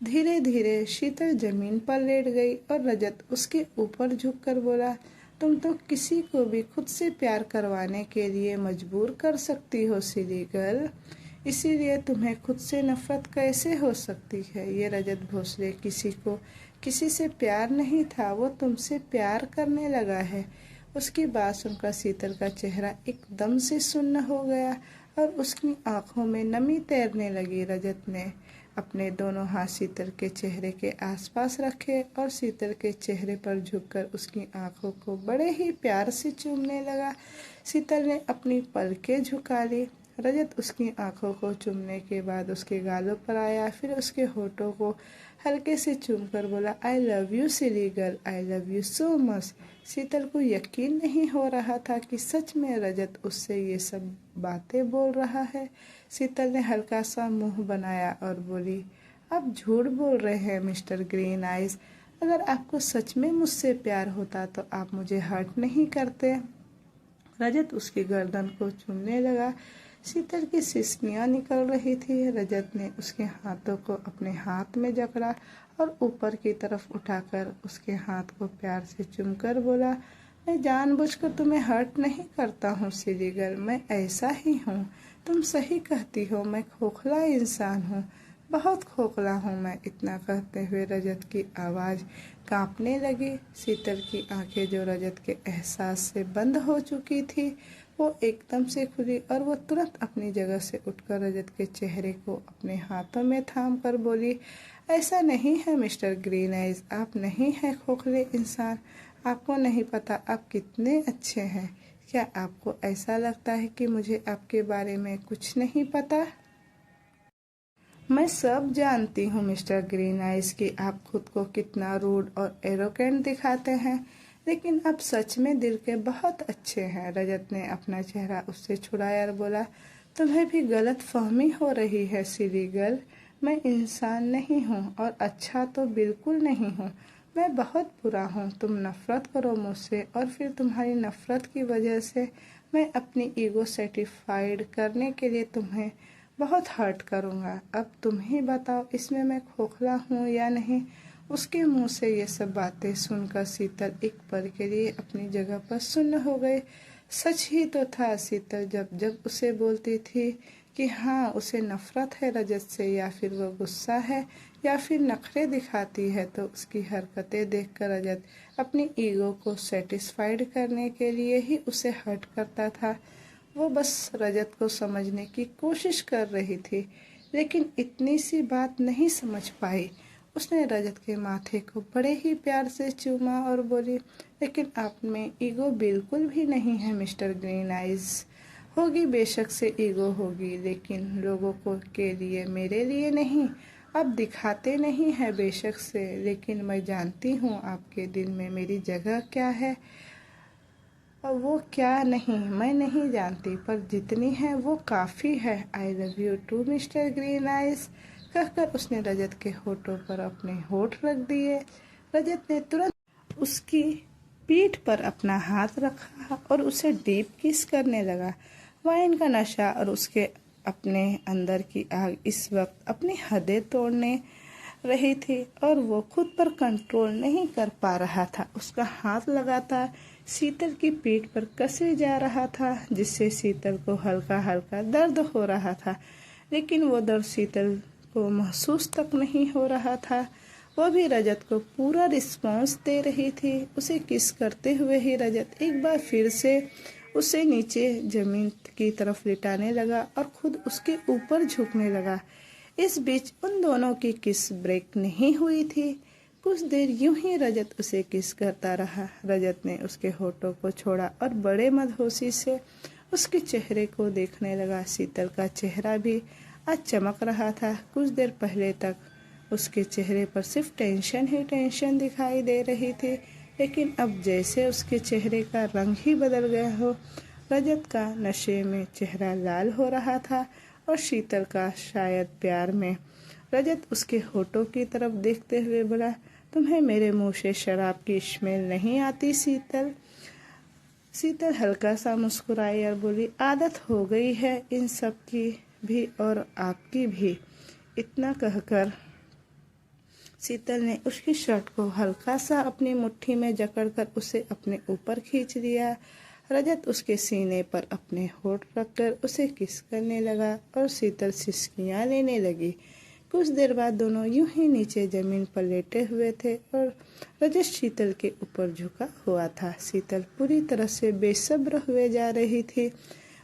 Speaker 1: धीरे धीरे शीतल जमीन पर लेट गई और रजत उसके ऊपर झुककर बोला, तुम तो किसी को भी खुद से प्यार करवाने के लिए मजबूर कर सकती हो सिली गर्ल, इसीलिए तुम्हें खुद से नफरत कैसे हो सकती है? ये रजत भोसले किसी से प्यार नहीं था, वो तुमसे प्यार करने लगा है। उसकी बात सुनकर शीतल का चेहरा एकदम से सुन्न हो गया और उसकी आंखों में नमी तैरने लगी। रजत ने अपने दोनों हाथ शीतल के चेहरे के आसपास रखे और शीतल के चेहरे पर झुककर उसकी आंखों को बड़े ही प्यार से चूमने लगा। शीतल ने अपनी पलकें झुका ली। रजत उसकी आंखों को चूमने के बाद उसके गालों पर आया, फिर उसके होठों को हल्के से चूमकर बोला, I love you silly girl, I love you so much. Sheetal को यकीन नहीं हो रहा था कि सच में रजत उससे ये सब बातें बोल रहा है। शीतल ने हल्का सा मुंह बनाया और बोली, आप झूठ बोल रहे हैं मिस्टर ग्रीन आइज। अगर आपको सच में मुझसे प्यार होता तो आप मुझे हर्ट नहीं करते। रजत उसकी गर्दन को चूमने लगा। शीतल की सिसकियां निकल रही थी। रजत ने उसके हाथों को अपने हाथ में जकड़ा और ऊपर की तरफ उठाकर उसके हाथ को प्यार से चूमकर बोला, मैं जानबूझकर तुम्हें हर्ट नहीं करता हूँ सिली गर्ल, मैं ऐसा ही हूँ। तुम सही कहती हो, मैं खोखला इंसान हूँ, बहुत खोखला हूँ मैं। इतना कहते हुए रजत की आवाज़ कांपने लगी। शीतल की आंखें जो रजत के एहसास से बंद हो चुकी थी वो एकदम से खुली और वो तुरंत अपनी जगह से उठकर रजत के चेहरे को अपने हाथों में थाम कर बोली, ऐसा नहीं है मिस्टर ग्रीन आइज, आप नहीं हैं खोखले इंसान। आपको नहीं पता आप कितने अच्छे हैं। क्या आपको ऐसा लगता है कि मुझे आपके बारे में कुछ नहीं पता? मैं सब जानती हूँ मिस्टर ग्रीन आइज कि आप खुद को कितना रूड और एरोगेंट दिखाते हैं, लेकिन आप सच में दिल के बहुत अच्छे हैं। रजत ने अपना चेहरा उससे छुड़ाया और बोला, तुम्हें भी गलत फहमी हो रही है सिली गर्ल, मैं इंसान नहीं हूँ और अच्छा तो बिल्कुल नहीं हूँ, मैं बहुत बुरा हूँ। तुम नफरत करो मुझसे और फिर तुम्हारी नफरत की वजह से मैं अपनी ईगो सेटिस्फाइड करने के लिए तुम्हें बहुत हर्ट करूँगा। अब तुम ही बताओ इसमें मैं खोखला हूँ या नहीं। उसके मुंह से ये सब बातें सुनकर शीतल एक पल के लिए अपनी जगह पर सुन्न हो गई। सच ही तो था, शीतल जब जब उसे बोलती थी कि हाँ उसे नफरत है रजत से, या फिर वो गुस्सा है, या फिर नखरे दिखाती है, तो उसकी हरकतें देखकर रजत अपनी ईगो को सेटिस्फाइड करने के लिए ही उसे हर्ट करता था। वो बस रजत को समझने की कोशिश कर रही थी, लेकिन इतनी सी बात नहीं समझ पाई। उसने रजत के माथे को बड़े ही प्यार से चूमा और बोली, लेकिन आप में ईगो बिल्कुल भी नहीं है मिस्टर ग्रीन आइज। होगी बेशक से ईगो होगी, लेकिन लोगों को के लिए, मेरे लिए नहीं। आप दिखाते नहीं है बेशक से, लेकिन मैं जानती हूँ आपके दिल में मेरी जगह क्या है और वो क्या नहीं मैं नहीं जानती, पर जितनी है वो काफ़ी है। I love you too mister green eyes, कहकर उसने रजत के होठों पर अपने होठ रख दिए। रजत ने तुरंत उसकी पीठ पर अपना हाथ रखा और उसे डीप किस करने लगा। वाइन का नशा और उसके अपने अंदर की आग इस वक्त अपनी हदें तोड़ने रही थी और वो खुद पर कंट्रोल नहीं कर पा रहा था। उसका हाथ लगातार शीतल की पीठ पर कसे जा रहा था, जिससे शीतल को हल्का हल्का दर्द हो रहा था, लेकिन वो दर्द शीतल को महसूस तक नहीं हो रहा था। वो भी रजत को पूरा रिस्पॉन्स दे रही थी। उसे किस करते हुए ही रजत एक बार फिर से उसे नीचे जमीन की तरफ लिटाने लगा और खुद उसके ऊपर झुकने लगा। इस बीच उन दोनों की किस ब्रेक नहीं हुई थी। कुछ देर यूं ही रजत उसे किस करता रहा। रजत ने उसके होठों को छोड़ा और बड़े मदहोशी से उसके चेहरे को देखने लगा। शीतल का चेहरा भी आज चमक रहा था। कुछ देर पहले तक उसके चेहरे पर सिर्फ टेंशन ही टेंशन दिखाई दे रही थी, लेकिन अब जैसे उसके चेहरे का रंग ही बदल गया हो। रजत का नशे में चेहरा लाल हो रहा था और शीतल का शायद प्यार में। रजत उसके होठों की तरफ देखते हुए बोला, तुम्हें मेरे मुंह से शराब की स्मेल नहीं आती शीतल? शीतल हल्का सा मुस्कुराई और बोली, आदत हो गई है इन सब की भी और आपकी भी। इतना कहकर शीतल ने उसकी शर्ट को हल्का सा अपनी मुट्ठी में जकड़कर उसे अपने ऊपर खींच लिया। रजत उसके सीने पर अपने होठ रखकर उसे किस करने लगा और शीतल सिसकियां लेने लगी। कुछ देर बाद दोनों यूं ही नीचे जमीन पर लेटे हुए थे और रजत शीतल के ऊपर झुका हुआ था। शीतल पूरी तरह से बेसब्र हुए जा रही थी।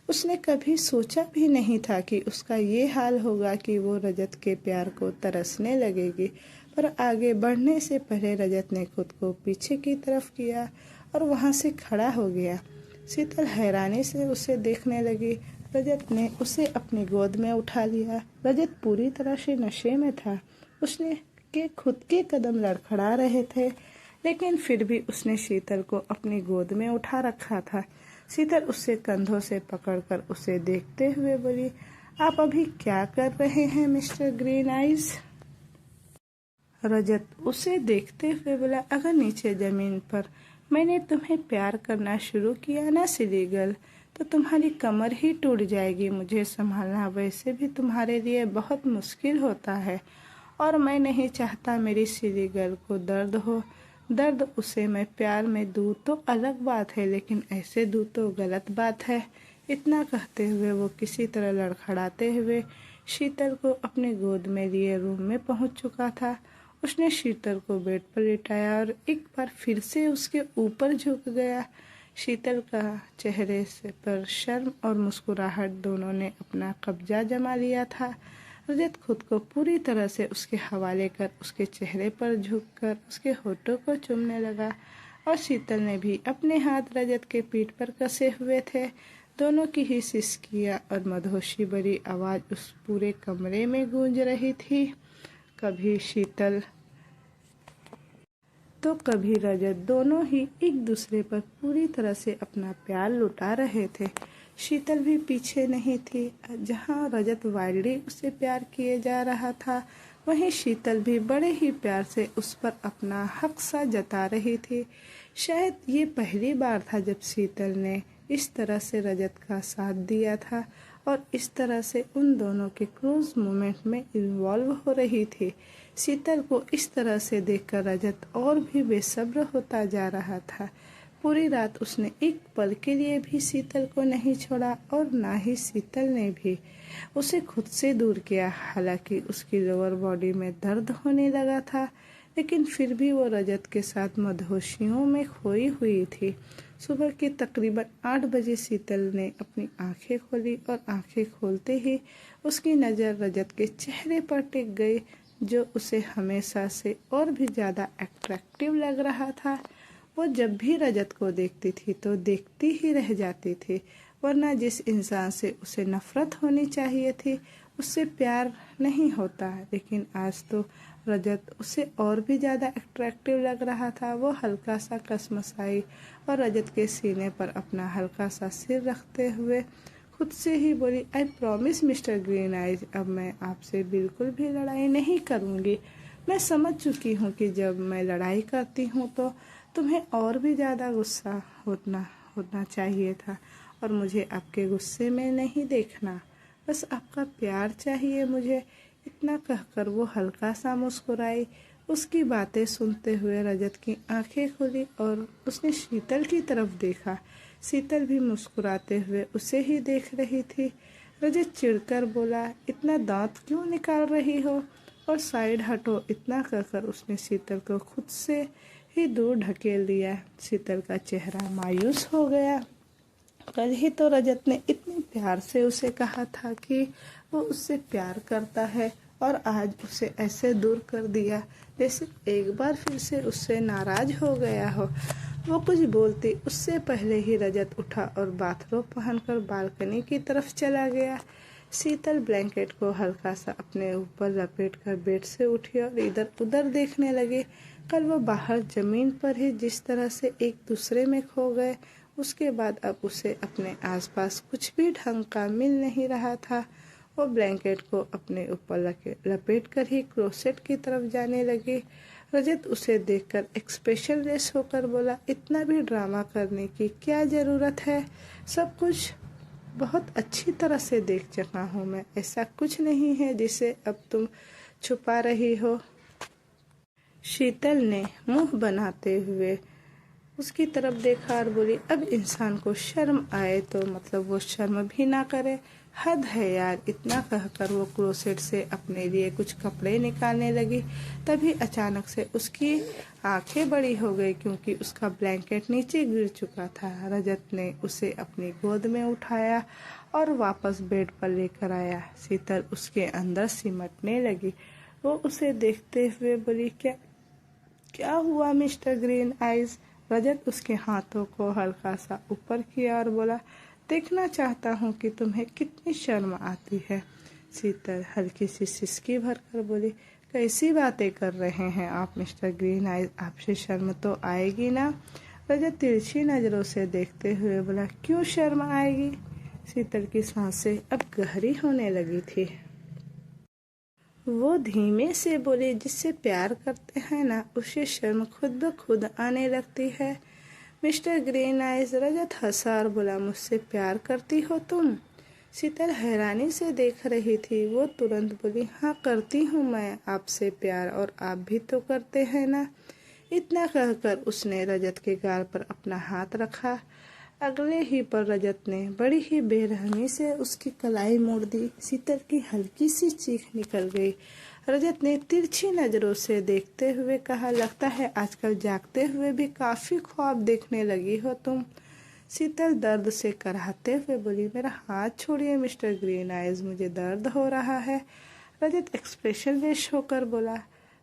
Speaker 1: उसने कभी सोचा भी नहीं था कि उसका ये हाल होगा कि वो रजत के प्यार को तरसने लगेगी, पर आगे बढ़ने से पहले रजत ने खुद को पीछे की तरफ किया और वहां से खड़ा हो गया। शीतल हैरानी से उसे देखने लगी। रजत ने उसे अपनी गोद में उठा लिया। रजत पूरी तरह से नशे में था। उसने के खुद के कदम लड़खड़ा रहे थे, लेकिन फिर भी उसने शीतल को अपनी गोद में उठा रखा था। शीतल उससे कंधों से पकड़कर उसे देखते हुए बोली, आप अभी क्या कर रहे हैं मिस्टर ग्रीन आइज? रजत उसे देखते हुए बोला, अगर नीचे जमीन पर मैंने तुम्हें प्यार करना शुरू किया ना सिली गर्ल, तो तुम्हारी कमर ही टूट जाएगी। मुझे संभालना वैसे भी तुम्हारे लिए बहुत मुश्किल होता है और मैं नहीं चाहता मेरी सिली गर्ल को दर्द हो। दर्द उसे मैं प्यार में दूँ तो अलग बात है, लेकिन ऐसे दूँ तो गलत बात है। इतना कहते हुए वो किसी तरह लड़खड़ाते हुए शीतल को अपनी गोद में लिए रूम में पहुंच चुका था। उसने शीतल को बेड पर लिटाया और एक बार फिर से उसके ऊपर झुक गया। शीतल का चेहरे से पर शर्म और मुस्कुराहट दोनों ने अपना कब्जा जमा लिया था। रजत खुद को पूरी तरह से उसके हवाले कर उसके चेहरे पर झुककर उसके होठों को चूमने लगा और शीतल ने भी अपने हाथ रजत के पीठ पर कसे हुए थे। दोनों की ही सिसकियां और मदहोशी भरी आवाज उस पूरे कमरे में गूंज रही थी। कभी शीतल तो कभी रजत, दोनों ही एक दूसरे पर पूरी तरह से अपना प्यार लुटा रहे थे। शीतल भी पीछे नहीं थी। जहां रजत वाइल्डली उसे प्यार किए जा रहा था, वहीं शीतल भी बड़े ही प्यार से उस पर अपना हक सा जता रही थी। शायद ये पहली बार था जब शीतल ने इस तरह से रजत का साथ दिया था और इस तरह से उन दोनों के क्रूज मूवमेंट में इन्वॉल्व हो रही थी। शीतल को इस तरह से देखकर रजत और भी बेसब्र होता जा रहा था। पूरी रात उसने एक पल के लिए भी शीतल को नहीं छोड़ा और ना ही शीतल ने भी उसे खुद से दूर किया। हालांकि उसकी लोअर बॉडी में दर्द होने लगा था, लेकिन फिर भी वो रजत के साथ मदहोशियों में खोई हुई थी। सुबह के तकरीबन 8 बजे शीतल ने अपनी आंखें खोली और आंखें खोलते ही उसकी नज़र रजत के चेहरे पर टिक गई, जो उसे हमेशा से और भी ज़्यादा अट्रैक्टिव लग रहा था। वो जब भी रजत को देखती थी तो देखती ही रह जाती थी, वरना जिस इंसान से उसे नफरत होनी चाहिए थी उससे प्यार नहीं होता। लेकिन आज तो रजत उसे और भी ज़्यादा अट्रैक्टिव लग रहा था। वो हल्का सा कसमसाई और रजत के सीने पर अपना हल्का सा सिर रखते हुए खुद से ही बोली, I promise mister green eyes, अब मैं आपसे बिल्कुल भी लड़ाई नहीं करूँगी। मैं समझ चुकी हूँ कि जब मैं लड़ाई करती हूँ तो तुम्हें और भी ज़्यादा गुस्सा होना चाहिए था, और मुझे आपके गुस्से में नहीं देखना, बस आपका प्यार चाहिए मुझे। इतना कहकर वो हल्का सा मुस्कुराई। उसकी बातें सुनते हुए रजत की आंखें खुली और उसने शीतल की तरफ देखा। शीतल भी मुस्कुराते हुए उसे ही देख रही थी। रजत चिढ़कर बोला, इतना दांत क्यों निकाल रही हो, और साइड हटो। इतना कहकर उसने शीतल को खुद से ही दूर ढकेल दिया। शीतल का चेहरा मायूस हो गया। कल ही तो रजत ने इतने प्यार से उसे कहा था कि वो उससे प्यार करता है, और आज उसे ऐसे दूर कर दिया जैसे एक बार फिर से उससे नाराज हो गया हो। वो कुछ बोलती उससे पहले ही रजत उठा और बाथरोब पहनकर बालकनी की तरफ चला गया। शीतल ब्लैंकेट को हल्का सा अपने ऊपर लपेटकर बेड से उठी और इधर उधर देखने लगी। कल वो बाहर जमीन पर ही जिस तरह से एक दूसरे में खो गए, उसके बाद अब उसे अपने आसपास कुछ भी ढंग का मिल नहीं रहा था। वो ब्लैंकेट को अपने ऊपर लपेट कर ही क्लोसेट की तरफ जाने लगी। रजत उसे देखकर एक्सप्रेशन लेस होकर बोला, इतना भी ड्रामा करने की क्या ज़रूरत है, सब कुछ बहुत अच्छी तरह से देख चुका हूँ मैं, ऐसा कुछ नहीं है जिसे अब तुम छुपा रही हो। शीतल ने मुंह बनाते हुए उसकी तरफ देखा और बोली, अब इंसान को शर्म आए तो मतलब वो शर्म भी ना करे, हद है यार। इतना कहकर वो क्लोसेट से अपने लिए कुछ कपड़े निकालने लगी। तभी अचानक से उसकी आंखें बड़ी हो गई, क्योंकि उसका ब्लैंकेट नीचे गिर चुका था। रजत ने उसे अपनी गोद में उठाया और वापस बेड पर लेकर आया। शीतल उसके अंदर सिमटने लगी। वो उसे देखते हुए बोली, क्या हुआ मिस्टर ग्रीन आइज। रजत उसके हाथों को हल्का सा ऊपर किया और बोला, देखना चाहता हूँ कि तुम्हें कितनी शर्म आती है। शीतल हल्की सी सिसकी भरकर बोली, कैसी बातें कर रहे हैं आप मिस्टर ग्रीन आइज, आपसे शर्म तो आएगी ना। रजत तिरछी नज़रों से देखते हुए बोला, क्यों शर्म आएगी। शीतल की सांसें अब गहरी होने लगी थी। वो धीमे से बोले, जिससे प्यार करते हैं ना, उसे शर्म खुद ब खुद आने लगती है। Mister green eyes. रजत हंसा और बोला, मुझसे प्यार करती हो तुम। शीतल हैरानी से देख रही थी। वो तुरंत बोली, हाँ करती हूँ मैं आपसे प्यार, और आप भी तो करते हैं ना। इतना कहकर उसने रजत के गाल पर अपना हाथ रखा। अगले ही पर रजत ने बड़ी ही बेरहमी से उसकी कलाई मोड़ दी। शीतल की हल्की सी चीख निकल गई। रजत ने तिरछी नज़रों से देखते हुए कहा, लगता है आजकल जागते हुए भी काफ़ी ख्वाब देखने लगी हो तुम। शीतल दर्द से कराहते हुए बोली, मेरा हाथ छोड़िए मिस्टर ग्रीन आइज, मुझे दर्द हो रहा है। रजत एक्सप्रेशन लेस होकर बोला,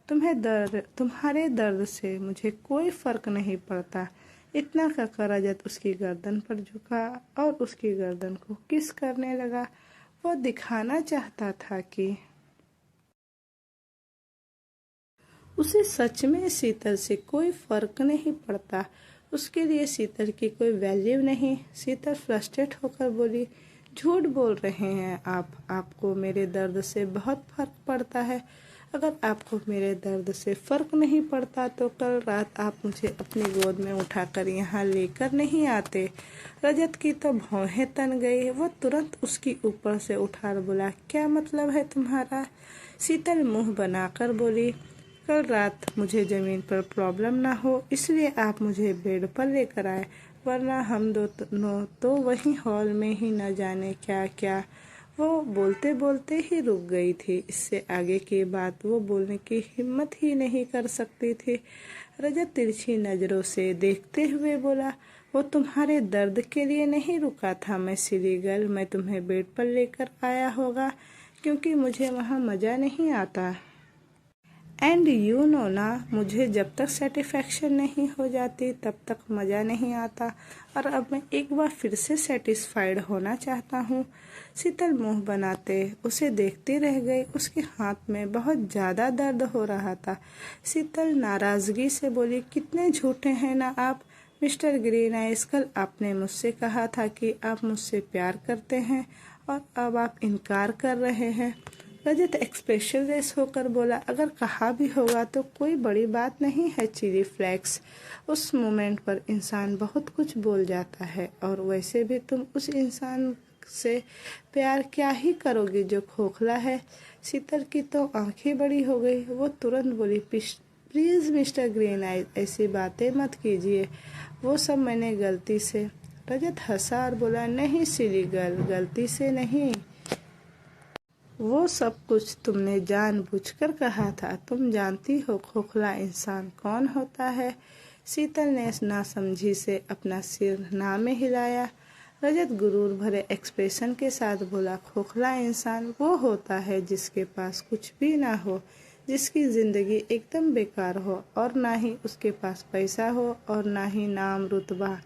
Speaker 1: तुम्हारे दर्द से मुझे कोई फ़र्क नहीं पड़ता। इतना कहकर रजत उसकी गर्दन पर झुका और उसकी गर्दन को किस करने लगा। वो दिखाना चाहता था कि उसे सच में शीतल से कोई फर्क नहीं पड़ता, उसके लिए शीतल की कोई वैल्यू नहीं। शीतल फ्रस्ट्रेट होकर बोली, झूठ बोल रहे हैं आप, आपको मेरे दर्द से बहुत फर्क पड़ता है। अगर आपको मेरे दर्द से फ़र्क नहीं पड़ता तो कल रात आप मुझे अपनी गोद में उठाकर यहाँ लेकर नहीं आते। रजत की तो भौहें तन गई। वो तुरंत उसकी ऊपर से उठाकर बोला, क्या मतलब है तुम्हारा? शीतल मुंह बनाकर बोली, कल रात मुझे ज़मीन पर प्रॉब्लम ना हो इसलिए आप मुझे बेड पर लेकर आए, वरना हम दोनों तो वहीं हॉल में ही न जाने क्या क्या। वो बोलते बोलते ही रुक गई थी। इससे आगे की बात वो बोलने की हिम्मत ही नहीं कर सकती थी। रजत तिरछी नज़रों से देखते हुए बोला, वो तुम्हारे दर्द के लिए नहीं रुका था मैं सिली गर्ल। मैं तुम्हें बेड पर लेकर आया होगा क्योंकि मुझे वहाँ मज़ा नहीं आता। एंड यू नो ना, मुझे जब तक सेटिस्फैक्शन नहीं हो जाती तब तक मज़ा नहीं आता, और अब मैं एक बार फिर से सेटिस्फाइड होना चाहता हूँ। शीतल मुंह बनाते उसे देखती रह गई। उसके हाथ में बहुत ज़्यादा दर्द हो रहा था। शीतल नाराज़गी से बोली, कितने झूठे हैं ना आप मिस्टर ग्रीन आइस। कल आपने मुझसे कहा था कि आप मुझसे प्यार करते हैं और अब आप इनकार कर रहे हैं। रजत एक्सप्रेशनलेस होकर बोला, अगर कहा भी होगा तो कोई बड़ी बात नहीं है चिली फ्लेक्स। उस मोमेंट पर इंसान बहुत कुछ बोल जाता है, और वैसे भी तुम उस इंसान से प्यार क्या ही करोगी जो खोखला है। शीतल की तो आंखें बड़ी हो गई। वो तुरंत बोली, प्लीज़ मिस्टर ग्रीन आइज ऐसी बातें मत कीजिए, वो सब मैंने गलती से। रजत हंसा और बोला, नहीं सिली गर्ल, गलती से नहीं, वो सब कुछ तुमने जानबूझकर कहा था। तुम जानती हो खोखला इंसान कौन होता है। शीतल ने नासमझी से अपना सिर ना में हिलाया। रजत गुरूर भरे एक्सप्रेशन के साथ बोला, खोखला इंसान वो होता है जिसके पास कुछ भी ना हो, जिसकी ज़िंदगी एकदम बेकार हो, और ना ही उसके पास पैसा हो और ना ही नाम रुतबा।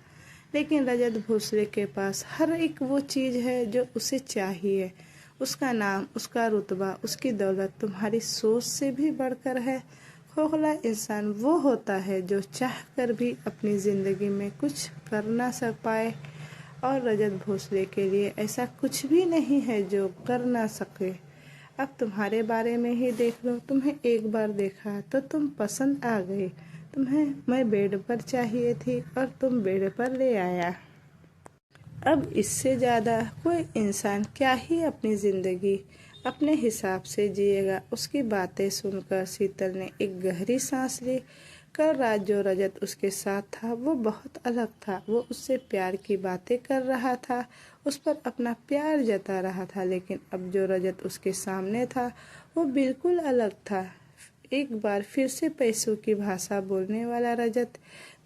Speaker 1: लेकिन रजत भोसले के पास हर एक वो चीज़ है जो उसे चाहिए। उसका नाम, उसका रुतबा, उसकी दौलत तुम्हारी सोच से भी बढ़कर है। खोखला इंसान वो होता है जो चाह कर भी अपनी ज़िंदगी में कुछ कर ना सक पाए, और रजत भोसले के लिए ऐसा कुछ भी नहीं है जो कर ना सके। अब तुम्हारे बारे में ही देख लो, तुम्हें एक बार देखा तो तुम पसंद आ गई। तुम्हें मैं बेड पर चाहिए थी और तुम बेड पर ले आया। अब इससे ज़्यादा कोई इंसान क्या ही अपनी ज़िंदगी अपने हिसाब से जिएगा। उसकी बातें सुनकर शीतल ने एक गहरी सांस ली। कल रात जो रजत उसके साथ था वो बहुत अलग था। वो उससे प्यार की बातें कर रहा था, उस पर अपना प्यार जता रहा था, लेकिन अब जो रजत उसके सामने था वो बिल्कुल अलग था। एक बार फिर से पैसों की भाषा बोलने वाला रजत,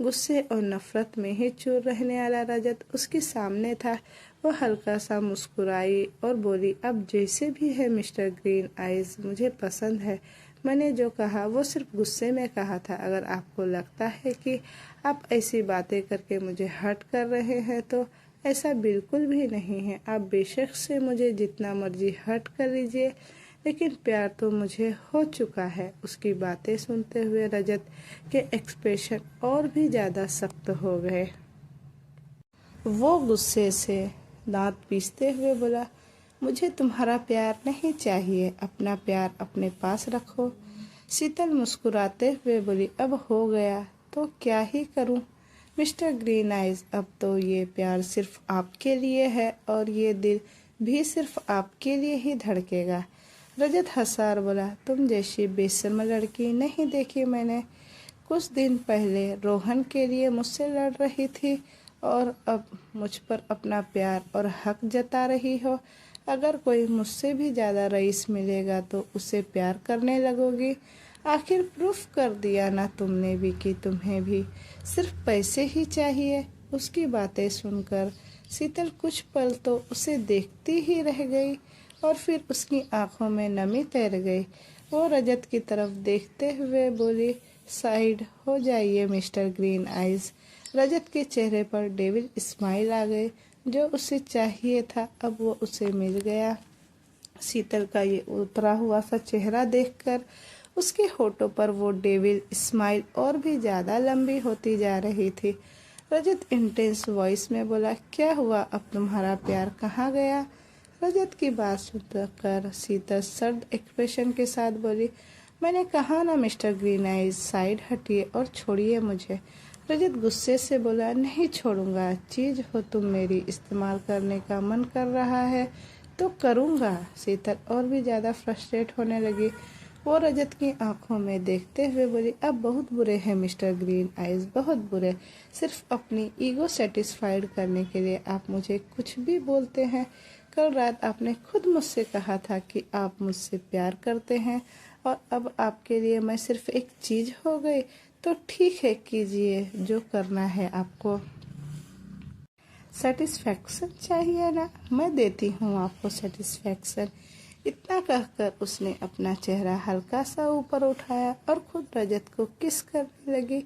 Speaker 1: गुस्से और नफरत में ही चूर रहने वाला रजत उसके सामने था। वो हल्का सा मुस्कुराई और बोली, अब जैसे भी है मिस्टर ग्रीन आइज, मुझे पसंद है। मैंने जो कहा वो सिर्फ गुस्से में कहा था। अगर आपको लगता है कि आप ऐसी बातें करके मुझे हर्ट कर रहे हैं तो ऐसा बिल्कुल भी नहीं है। आप बेशक से मुझे जितना मर्जी हर्ट कर लीजिए, लेकिन प्यार तो मुझे हो चुका है। उसकी बातें सुनते हुए रजत के एक्सप्रेशन और भी ज़्यादा सख्त हो गए। वो गुस्से से दांत पीसते हुए बोला, मुझे तुम्हारा प्यार नहीं चाहिए, अपना प्यार अपने पास रखो। शीतल मुस्कुराते हुए बोली, अब हो गया तो क्या ही करूं मिस्टर ग्रीन आइज, अब तो ये प्यार सिर्फ आपके लिए है और ये दिल भी सिर्फ आपके लिए ही धड़केगा। रजत हंसा बोला, तुम जैसी बेशर्म लड़की नहीं देखी मैंने। कुछ दिन पहले रोहन के लिए मुझसे लड़ रही थी और अब मुझ पर अपना प्यार और हक जता रही हो। अगर कोई मुझसे भी ज़्यादा रईस मिलेगा तो उसे प्यार करने लगोगी। आखिर प्रूफ कर दिया ना तुमने भी कि तुम्हें भी सिर्फ पैसे ही चाहिए। उसकी बातें सुनकर शीतल कुछ पल तो उसे देखती ही रह गई और फिर उसकी आंखों में नमी तैर गई। वो रजत की तरफ देखते हुए बोली, साइड हो जाइए मिस्टर ग्रीन आइज। रजत के चेहरे पर डेविल स्माइल आ गई। जो उसे चाहिए था अब वो उसे मिल गया। शीतल का ये उतरा हुआ सा चेहरा देखकर उसके होठों पर वो डेविल स्माइल और भी ज़्यादा लंबी होती जा रही थी। रजत इंटेंस वॉइस में बोला, क्या हुआ, अब तुम्हारा प्यार कहाँ गया? रजत की बात सुनकर शीतल सर्द एक्सप्रेशन के साथ बोली, मैंने कहा ना मिस्टर ग्रीन आइज, साइड हटिए और छोड़िए मुझे। रजत गुस्से से बोला, नहीं छोड़ूंगा। चीज हो तुम मेरी, इस्तेमाल करने का मन कर रहा है तो करूंगा। शीतल और भी ज्यादा फ्रस्ट्रेट होने लगी। वो रजत की आंखों में देखते हुए बोली, अब बहुत बुरे हैं मिस्टर ग्रीन आइज, बहुत बुरे। सिर्फ अपनी ईगो सेटिस्फाइड करने के लिए आप मुझे कुछ भी बोलते हैं। कल रात आपने खुद मुझसे कहा था कि आप मुझसे प्यार करते हैं और अब आपके लिए मैं सिर्फ एक चीज हो गई। तो ठीक है, कीजिए जो करना है आपको। सेटिस्फैक्शन चाहिए ना, मैं देती हूँ आपको सेटिस्फैक्शन। इतना कहकर उसने अपना चेहरा हल्का सा ऊपर उठाया और खुद रजत को किस करने लगी।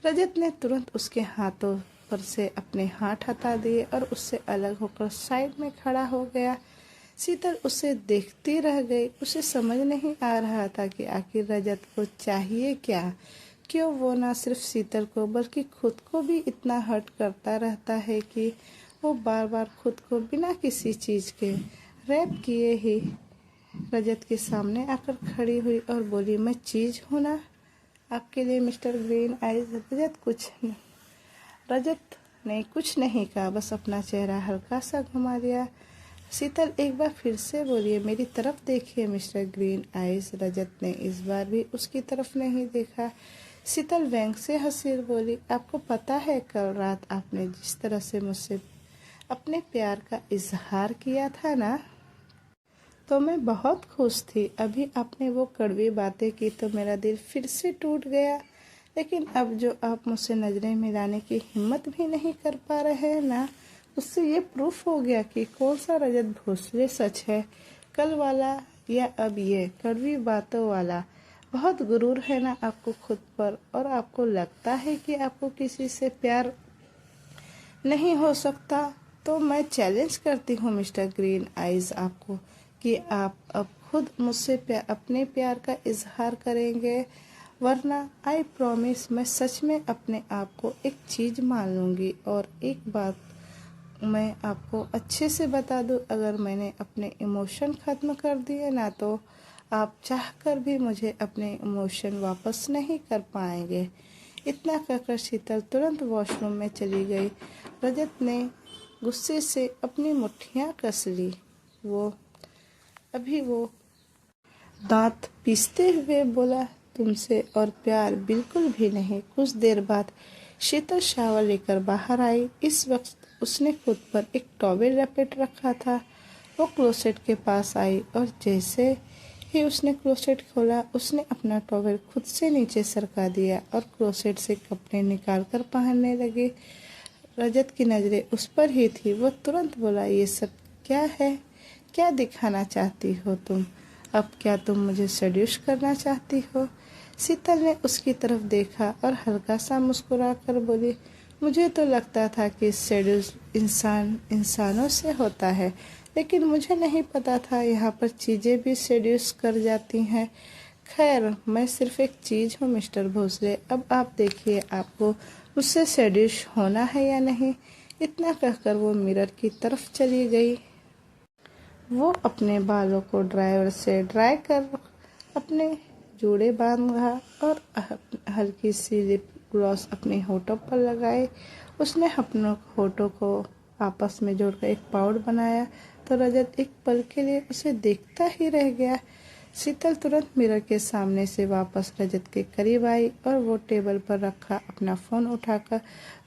Speaker 1: रजत ने तुरंत उसके हाथों पर से अपने हाथ हटा दिए और उससे अलग होकर साइड में खड़ा हो गया। शीतल उसे देखती रह गई। उसे समझ नहीं आ रहा था कि आखिर रजत को चाहिए क्या। क्यों वो न सिर्फ शीतल को बल्कि खुद को भी इतना हर्ट करता रहता है कि वो बार बार खुद को बिना किसी चीज़ के रैप किए ही रजत के सामने आकर खड़ी हुई और बोली, मैं चीज़ हूँ ना आपके लिए मिस्टर ग्रीन आइज। रजत ने कुछ नहीं कहा, बस अपना चेहरा हल्का सा घुमा दिया। शीतल एक बार फिर से बोली, मेरी तरफ देखिए मिस्टर ग्रीन आइज। रजत ने इस बार भी उसकी तरफ नहीं देखा। शीतल व्यंग से हंसी बोली, आपको पता है कल रात आपने जिस तरह से मुझसे अपने प्यार का इजहार किया था ना, तो मैं बहुत खुश थी। अभी आपने वो कड़वी बातें की तो मेरा दिल फिर से टूट गया। लेकिन अब जो आप मुझसे नजरें मिलाने की हिम्मत भी नहीं कर पा रहे हैं ना, उससे ये प्रूफ हो गया कि कौन सा रजत भोसले सच है, कल वाला या अब ये कड़वी बातों वाला। बहुत गुरूर है ना आपको खुद पर, और आपको लगता है कि आपको किसी से प्यार नहीं हो सकता। तो मैं चैलेंज करती हूँ मिस्टर ग्रीन आइज आपको कि आप अब खुद मुझसे अपने प्यार का इजहार करेंगे, वरना आई प्रॉमिस मैं सच में अपने आप को एक चीज़ मान लूँगी। और एक बात मैं आपको अच्छे से बता दूँ, अगर मैंने अपने इमोशन ख़त्म कर दिए ना तो आप चाहकर भी मुझे अपने इमोशन वापस नहीं कर पाएंगे। इतना कहकर शीतल तुरंत वॉशरूम में चली गई। रजत ने गुस्से से अपनी मुट्ठियाँ कस ली। वो दांत पीसते हुए बोला, तुमसे और प्यार बिल्कुल भी नहीं। कुछ देर बाद शीतल शावर लेकर बाहर आई। इस वक्त उसने खुद पर एक टॉवेल लपेट रखा था। वो क्लोसेट के पास आई और जैसे ही उसने क्लोसेट खोला, उसने अपना टॉवेल खुद से नीचे सरका दिया और क्लोसेट से कपड़े निकालकर पहनने लगी। रजत की नज़रें उस पर ही थी। वो तुरंत बोला, ये सब क्या है? क्या दिखाना चाहती हो तुम? अब क्या तुम मुझे सेड्यूस करना चाहती हो? शीतल ने उसकी तरफ देखा और हल्का सा मुस्कुरा कर बोली, मुझे तो लगता था कि सेड्यूस इंसानों से होता है, लेकिन मुझे नहीं पता था यहाँ पर चीज़ें भी सेड्यूस कर जाती हैं। खैर, मैं सिर्फ एक चीज़ हूँ मिस्टर भोसले। अब आप देखिए आपको मुझसे सेड्यूस होना है या नहीं। इतना कहकर वो मिरर की तरफ चली गई। वो अपने बालों को ड्रायर से ड्राई कर अपने जूड़े बांधा और हल्की सी लिप ग्लॉस अपने होठों पर लगाए। उसने अपने होठों को आपस में जोड़कर एक पाउडर बनाया तो रजत एक पल के लिए उसे देखता ही रह गया। शीतल तुरंत मिरर के सामने से वापस रजत के करीब आई और वो टेबल पर रखा अपना फ़ोन उठाकर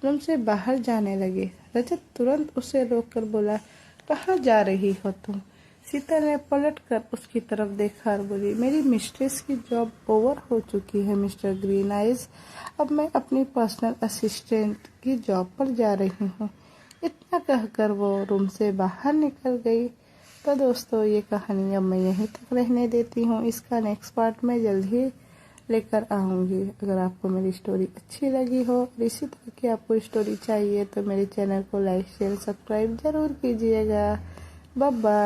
Speaker 1: रूम से बाहर जाने लगी। रजत तुरंत उसे रोककर बोला, कहाँ जा रही हो तुम? शीतल ने पलट कर उसकी तरफ देखा और बोली, मेरी मिस्ट्रेस की जॉब ओवर हो चुकी है मिस्टर ग्रीन आइज। अब मैं अपनी पर्सनल असिस्टेंट की जॉब पर जा रही हूँ। इतना कहकर वो रूम से बाहर निकल गई। तो दोस्तों, ये कहानी अब मैं यहीं तक रहने देती हूँ। इसका नेक्स्ट पार्ट मैं जल्द ही लेकर आऊँगी। अगर आपको मेरी स्टोरी अच्छी लगी हो और इसी तरह की आपको स्टोरी चाहिए तो मेरे चैनल को लाइक शेयर सब्सक्राइब ज़रूर कीजिएगा। Bye bye.